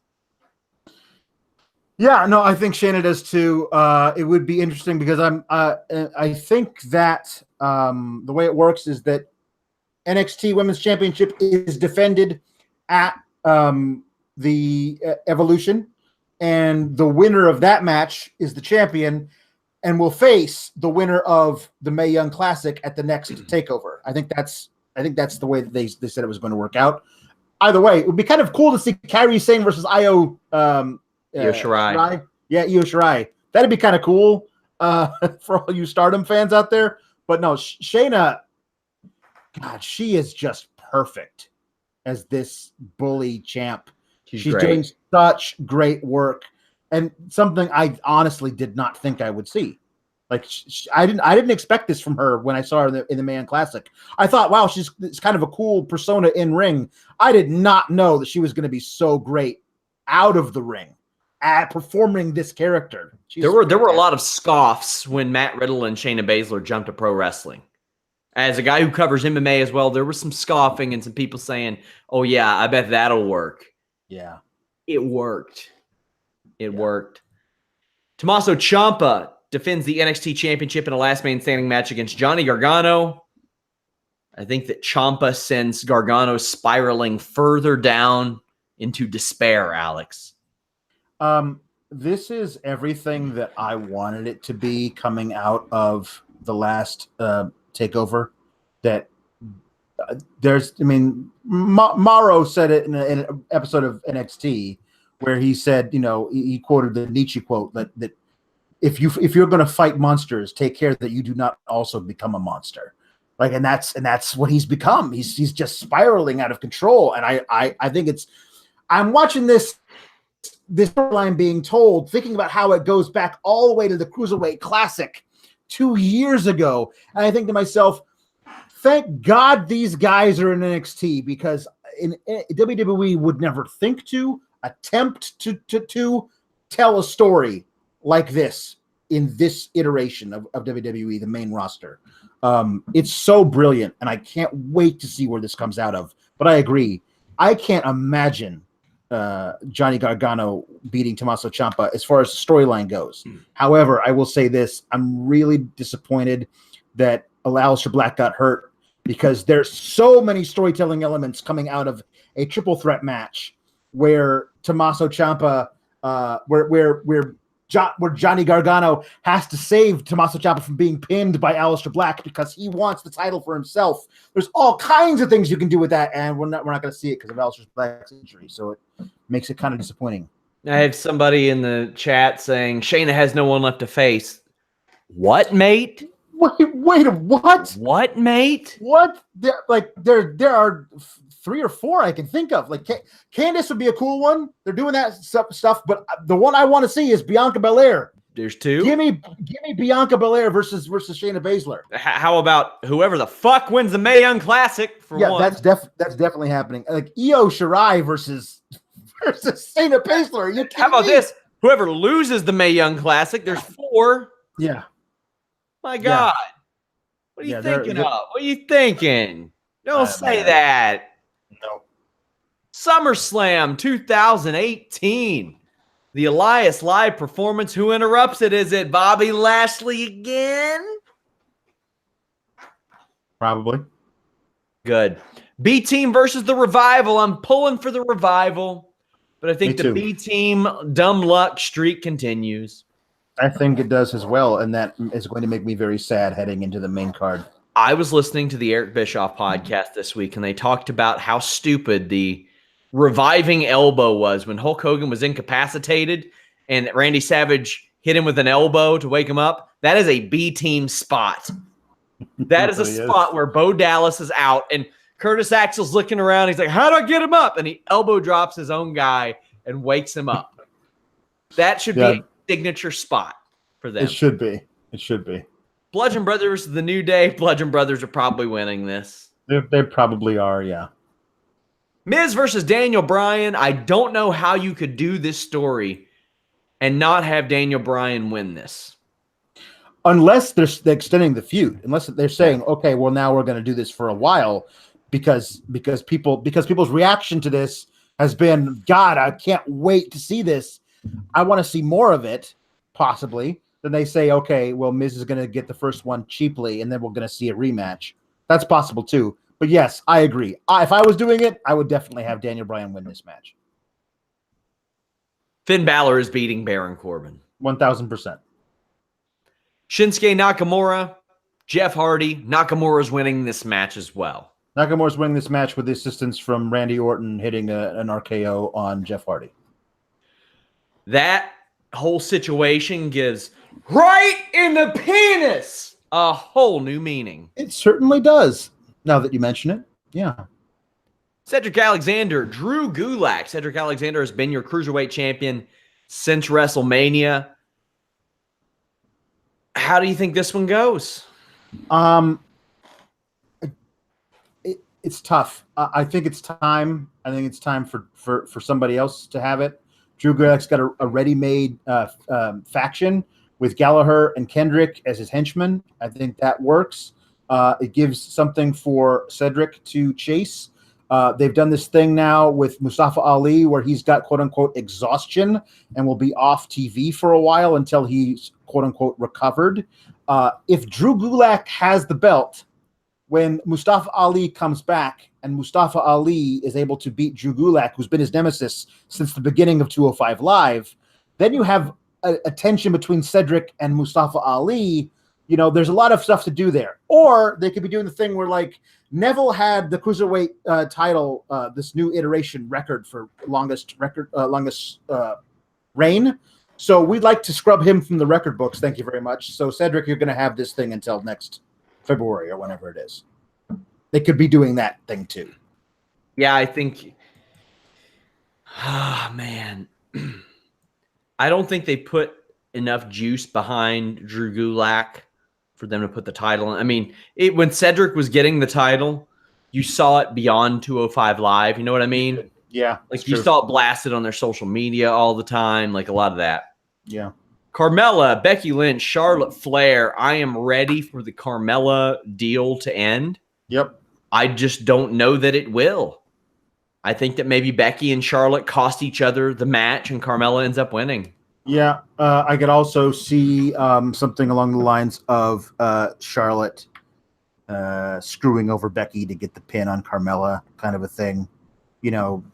Yeah, no, I think Shayna does too. It would be interesting because I think that the way it works is that NXT Women's Championship is defended at the Evolution, and the winner of that match is the champion and will face the winner of the Mae Young Classic at the next Takeover. I think that's the way that they said it was going to work out. Either way, it would be kind of cool to see Kairi Sane versus Io Shirai. Yeah, Io Shirai. That'd be kind of cool for all you Stardom fans out there. But no, Shayna, God, she is just perfect as this bully champ. She's doing such great work, and something I honestly did not think I would see. Like I didn't expect this from her when I saw her in the Mae Young Classic. I thought, wow, it's kind of a cool persona in ring. I did not know that she was going to be so great out of the ring at performing this character. There were a lot of scoffs when Matt Riddle and Shayna Baszler jumped to pro wrestling. As a guy who covers MMA as well, there was some scoffing and some people saying, "Oh yeah, I bet that'll work." Yeah, it worked. It worked. Tomaso Ciampa defends the NXT Championship in a last man standing match against Johnny Gargano. I think that Ciampa sends Gargano spiraling further down into despair, Alex. This is everything that I wanted it to be coming out of the last Takeover. That Mauro said it in an episode of NXT where he said, he quoted the Nietzsche quote that if you're going to fight monsters, take care that you do not also become a monster. Like, and that's what he's become. He's just spiraling out of control. And I think I'm watching this storyline being told, thinking about how it goes back all the way to the Cruiserweight Classic 2 years ago. And I think to myself, thank God these guys are in NXT, because in WWE would never think to attempt to tell a story like this in this iteration of WWE, the main roster. It's so brilliant, and I can't wait to see where this comes out of. But I agree. I can't imagine Johnny Gargano beating Tommaso Ciampa as far as the storyline goes. However, I will say this. I'm really disappointed that Aleister Black got hurt, because there's so many storytelling elements coming out of a triple threat match where Tomaso Ciampa, where Johnny Gargano has to save Tomaso Ciampa from being pinned by Aleister Black because he wants the title for himself. There's all kinds of things you can do with that, and we're not going to see it because of Aleister Black's injury. So it makes it kind of disappointing. I have somebody in the chat saying Shayna has no one left to face. What, mate? Wait, what? What, mate? What? There are 3 or 4 I can think of. Like Candice would be a cool one. They're doing that stuff, but the one I want to see is Bianca Belair. There's 2. Give me Bianca Belair versus Shayna Baszler. How about whoever the fuck wins the Mae Young Classic for one? That's definitely happening. Like Io Shirai versus Shayna Baszler. How about this? Whoever loses the Mae Young Classic, there's 4. Yeah. My God. Yeah. What are you thinking of? What are you thinking? Don't say that. No. SummerSlam 2018. The Elias live performance. Who interrupts it? Is it Bobby Lashley again? Probably. Good. B Team versus the Revival. I'm pulling for the Revival, but I think the B Team dumb luck streak continues. I think it does as well, and that is going to make me very sad heading into the main card. I was listening to the Eric Bischoff podcast this week, and they talked about how stupid the reviving elbow was when Hulk Hogan was incapacitated and Randy Savage hit him with an elbow to wake him up. That is a B Team spot. That is a spot where Bo Dallas is out, and Curtis Axel's looking around. He's like, how do I get him up? And he elbow drops his own guy and wakes him up. That should be a signature spot for them. It should be. Bludgeon Brothers, the New Day. Bludgeon Brothers are probably winning this. They probably are, yeah. Miz versus Daniel Bryan. I don't know how you could do this story and not have Daniel Bryan win this. Unless they're extending the feud. Unless they're saying, okay, well, now we're going to do this for a while because people's reaction to this has been, God, I can't wait to see this. I want to see more of it, possibly. Then they say, okay, well, Miz is going to get the first one cheaply, and then we're going to see a rematch. That's possible, too. But yes, I agree. If I was doing it, I would definitely have Daniel Bryan win this match. Finn Balor is beating Baron Corbin. 1,000%. Shinsuke Nakamura, Jeff Hardy. Nakamura's winning this match as well. Nakamura's winning this match with the assistance from Randy Orton hitting an RKO on Jeff Hardy. That whole situation gives right in the penis a whole new meaning. It certainly does, now that you mention it. Yeah. Cedric Alexander, Drew Gulak. Cedric Alexander has been your cruiserweight champion since WrestleMania. How do you think this one goes? It's tough. I think it's time. I think it's time for somebody else to have it. Drew Gulak's got a ready-made faction with Gallagher and Kendrick as his henchmen. I think that works. It gives something for Cedric to chase. They've done this thing now with Mustafa Ali where he's got quote-unquote exhaustion and will be off TV for a while until he's quote-unquote recovered. If Drew Gulak has the belt, when Mustafa Ali comes back and Mustafa Ali is able to beat Drew Gulak, who's been his nemesis since the beginning of 205 Live, then you have a tension between Cedric and Mustafa Ali. You know, there's a lot of stuff to do there. Or they could be doing the thing where, like, Neville had the cruiserweight title, this new iteration record for longest reign. So we'd like to scrub him from the record books. Thank you very much. So Cedric, you're going to have this thing until next February or whenever it is. They could be doing that thing too. Yeah, I think. Ah, man. I don't think they put enough juice behind Drew Gulak for them to put the title in. I mean, when Cedric was getting the title, you saw it beyond 205 Live. You know what I mean? Yeah. Like you saw it blasted on their social media all the time, like a lot of that. Yeah. Carmella, Becky Lynch, Charlotte Flair. I am ready for the Carmella deal to end. Yep. I just don't know that it will. I think that maybe Becky and Charlotte cost each other the match and Carmella ends up winning. Yeah. I could also see something along the lines of Charlotte screwing over Becky to get the pin on Carmella, kind of a thing.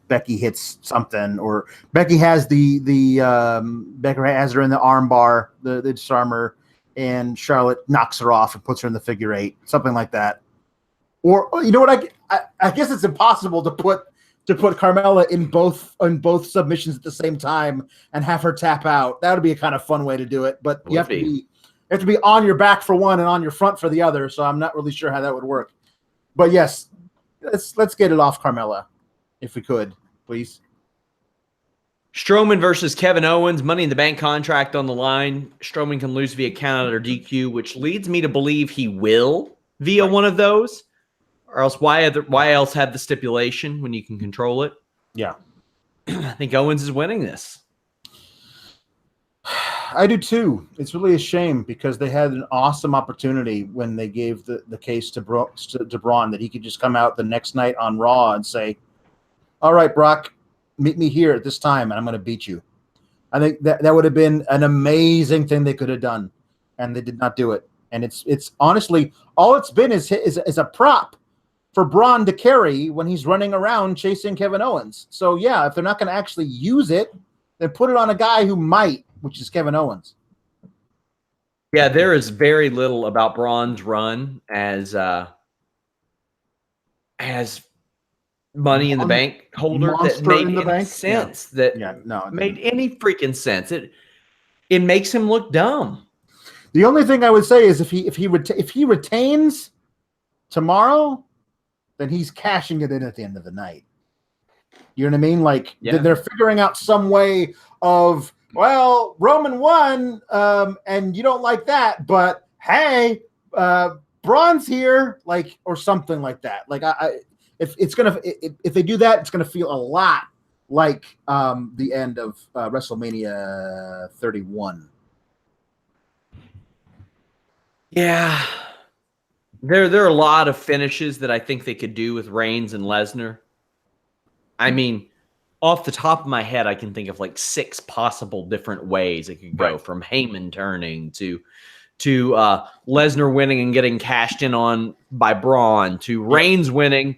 Becky hits something, or Becky has Becky has her in the arm bar, the disarmer, and Charlotte knocks her off and puts her in the figure 8, something like that. Or you know what? I guess it's impossible to put Carmella in both submissions at the same time and have her tap out. That would be a kind of fun way to do it, but you have to be on your back for one and on your front for the other. So I'm not really sure how that would work. But yes, let's get it off Carmella. If we could, please. Stroman versus Kevin Owens, Money in the Bank contract on the line. Stroman can lose via countout or DQ, which leads me to believe he will via one of those. Or else, why else have the stipulation when you can control it? Yeah. I think Owens is winning this. I do too. It's really a shame because they had an awesome opportunity when they gave the case to Braun that he could just come out the next night on Raw and say, all right, Brock, meet me here at this time, and I'm going to beat you. I think that would have been an amazing thing they could have done, and they did not do it. And it's honestly, all it's been is a prop for Braun to carry when he's running around chasing Kevin Owens. So, yeah, if they're not going to actually use it, then put it on a guy who might, which is Kevin Owens. Yeah, there is very little about Braun's run as Money in the Bank holder that made any sense. Made any freaking sense. It makes him look dumb. The only thing I would say is if he retains tomorrow, then he's cashing it in at the end of the night. You know what I mean? Like they're figuring out some way of, well, Roman won, and you don't like that, but hey, Braun's here, like, or something like that. Like if they do that, it's gonna feel a lot like the end of WrestleMania 31. Yeah, there are a lot of finishes that I think they could do with Reigns and Lesnar. I mean, off the top of my head, I can think of like 6 possible different ways it could go, from Heyman turning to Lesnar winning and getting cashed in on by Braun, to Reigns winning,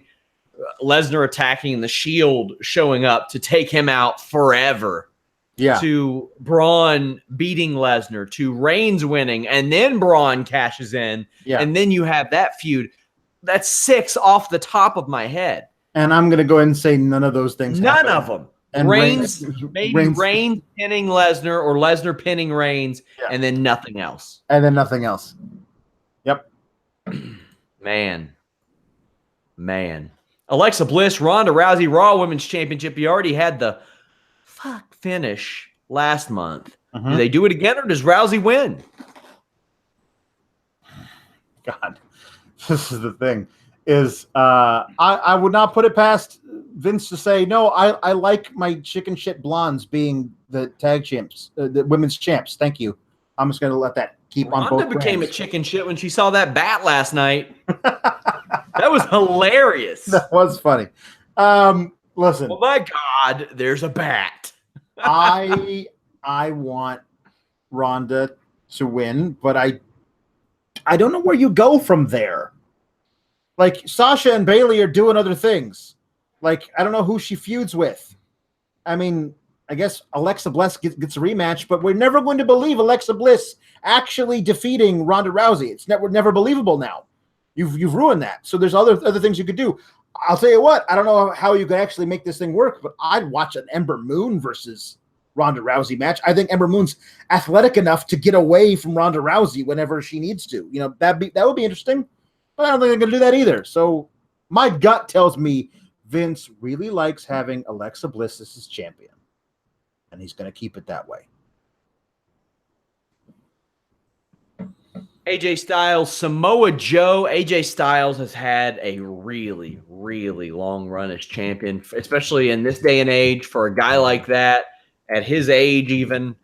Lesnar attacking and the Shield showing up to take him out forever. Yeah. To Braun beating Lesnar, to Reigns winning, and then Braun cashes in, and then you have that feud. That's 6 off the top of my head. And I'm going to go ahead and say none of those things. None of them. And Reigns pinning Lesnar, or Lesnar pinning Reigns, and then nothing else. And then nothing else. Yep. Man. Alexa Bliss, Ronda Rousey, Raw Women's Championship. You already had the finish last month. Do they do it again, or does Rousey win? God, this is the thing. Is I would not put it past Vince to say, no, I like my chicken shit blondes being the tag champs, the women's champs. Thank you. I'm just going to let that keep on both Ronda became a chicken shit when she saw that bat last night. That was hilarious. That was funny. Listen. Oh my God, there's a bat. I want Ronda to win, but I don't know where you go from there. Like, Sasha and Bayley are doing other things. Like, I don't know who she feuds with. I mean, I guess Alexa Bliss gets a rematch, but we're never going to believe Alexa Bliss actually defeating Ronda Rousey. It's never believable now. You've ruined that. So there's other things you could do. I'll tell you what, I don't know how you could actually make this thing work, but I'd watch an Ember Moon versus Ronda Rousey match. I think Ember Moon's athletic enough to get away from Ronda Rousey whenever she needs to. You know, that would be interesting. But I don't think they're going to do that either. So my gut tells me Vince really likes having Alexa Bliss as his champion, and he's going to keep it that way. AJ Styles, Samoa Joe. AJ Styles has had a really, really long run as champion, especially in this day and age for a guy like that, at his age even.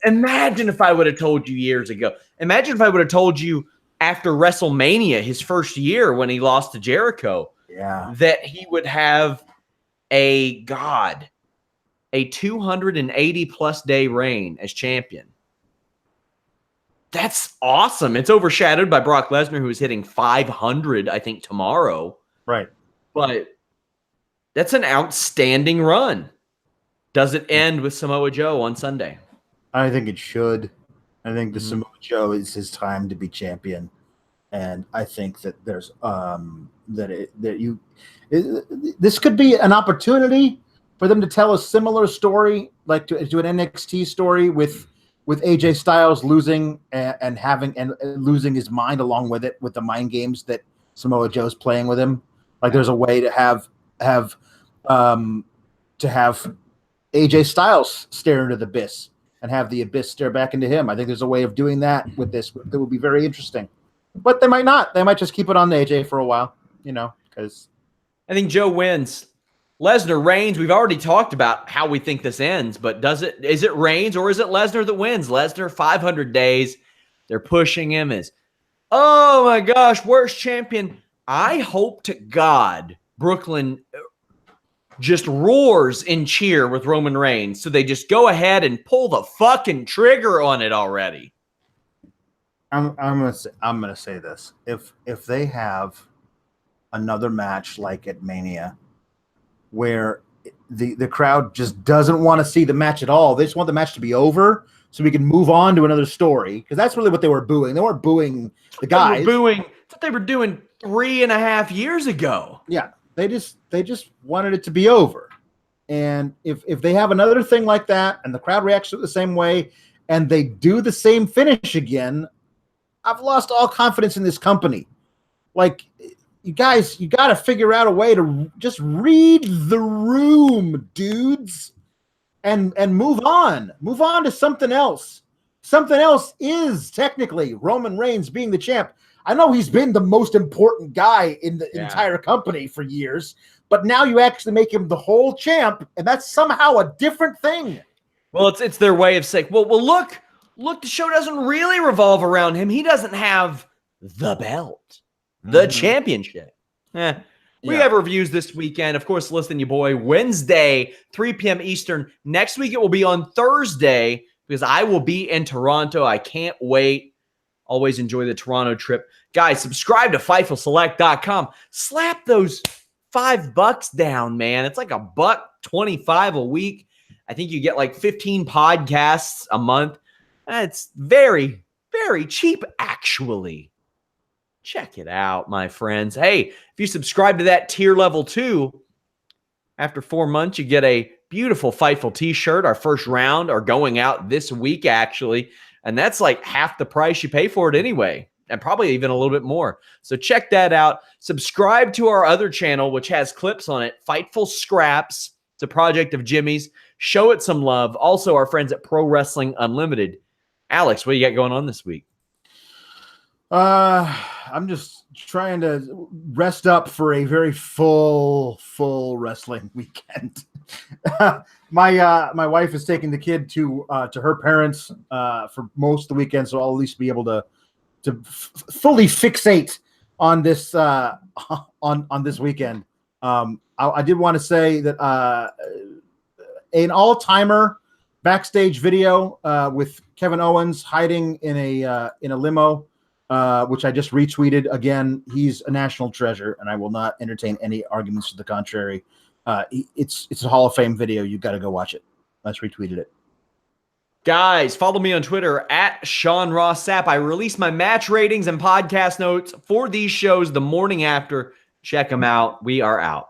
Imagine if I would have told you years ago. Imagine if I would have told you after WrestleMania, his first year when he lost to Jericho, that he would have a 280-plus day reign as champion. That's awesome. It's overshadowed by Brock Lesnar, who is hitting 500, I think, tomorrow. Right. But that's an outstanding run. Does it end with Samoa Joe on Sunday? I think it should. I think the Samoa Joe is his time to be champion, and I think that there's this could be an opportunity for them to tell a similar story, like to an NXT story with AJ Styles losing and losing his mind along with it, with the mind games that Samoa Joe's playing with him. Like there's a way to have AJ Styles stare into the abyss and have the abyss stare back into him. I think there's a way of doing that with this that would be very interesting. But they might not. They might just keep it on AJ for a while, because I think Joe wins. Lesnar Reigns, we've already talked about how we think this ends, but is it Reigns or is it Lesnar that wins? Lesnar, 500 days. They're pushing him as, oh my gosh, worst champion. I hope to God Brooklyn just roars in cheer with Roman Reigns, so they just go ahead and pull the fucking trigger on it already. I'm gonna say this: if they have another match like at Mania, where the crowd just doesn't want to see the match at all, they just want the match to be over so we can move on to another story, because that's really what they were booing. They weren't booing the guys. They were booing. That's what they were doing 3.5 years ago. Yeah. They just wanted it to be over. And if they have another thing like that and the crowd reacts to it the same way and they do the same finish again, I've lost all confidence in this company. Like, you guys, you got to figure out a way to just read the room, dudes, and move on. Move on to something else. Something else is technically Roman Reigns being the champ. I know he's been the most important guy in the entire company for years, but now you actually make him the whole champ, and that's somehow a different thing. Well, it's their way of saying, well, look, the show doesn't really revolve around him. He doesn't have the belt, the championship. We have reviews this weekend. Of course, listen, you boy, Wednesday, 3 p.m. Eastern. Next week, it will be on Thursday because I will be in Toronto. I can't wait. Always enjoy the Toronto trip. Guys, subscribe to FightfulSelect.com. Slap those $5 down, man. It's like $1.25 a week. I think you get like 15 podcasts a month. It's very, very cheap, actually. Check it out, my friends. Hey, if you subscribe to that tier level 2, after 4 months, you get a beautiful Fightful t-shirt. Our first round are going out this week, actually. And that's like half the price you pay for it anyway, and probably even a little bit more. So check that out. Subscribe to our other channel, which has clips on it, Fightful Scraps. It's a project of Jimmy's. Show it some love. Also, our friends at Pro Wrestling Unlimited. Alex, what do you got going on this week? I'm just trying to rest up for a very full wrestling weekend. My wife is taking the kid to her parents for most of the weekend, so I'll at least be able to fully fixate on this on this weekend. I did want to say that an all-timer backstage video with Kevin Owens hiding in a limo, which I just retweeted. Again, he's a national treasure, and I will not entertain any arguments to the contrary. It's a Hall of Fame video. You've got to go watch it. I just retweeted it. Guys, follow me on Twitter at Sean Ross Sapp. I release my match ratings and podcast notes for these shows the morning after. Check them out. We are out.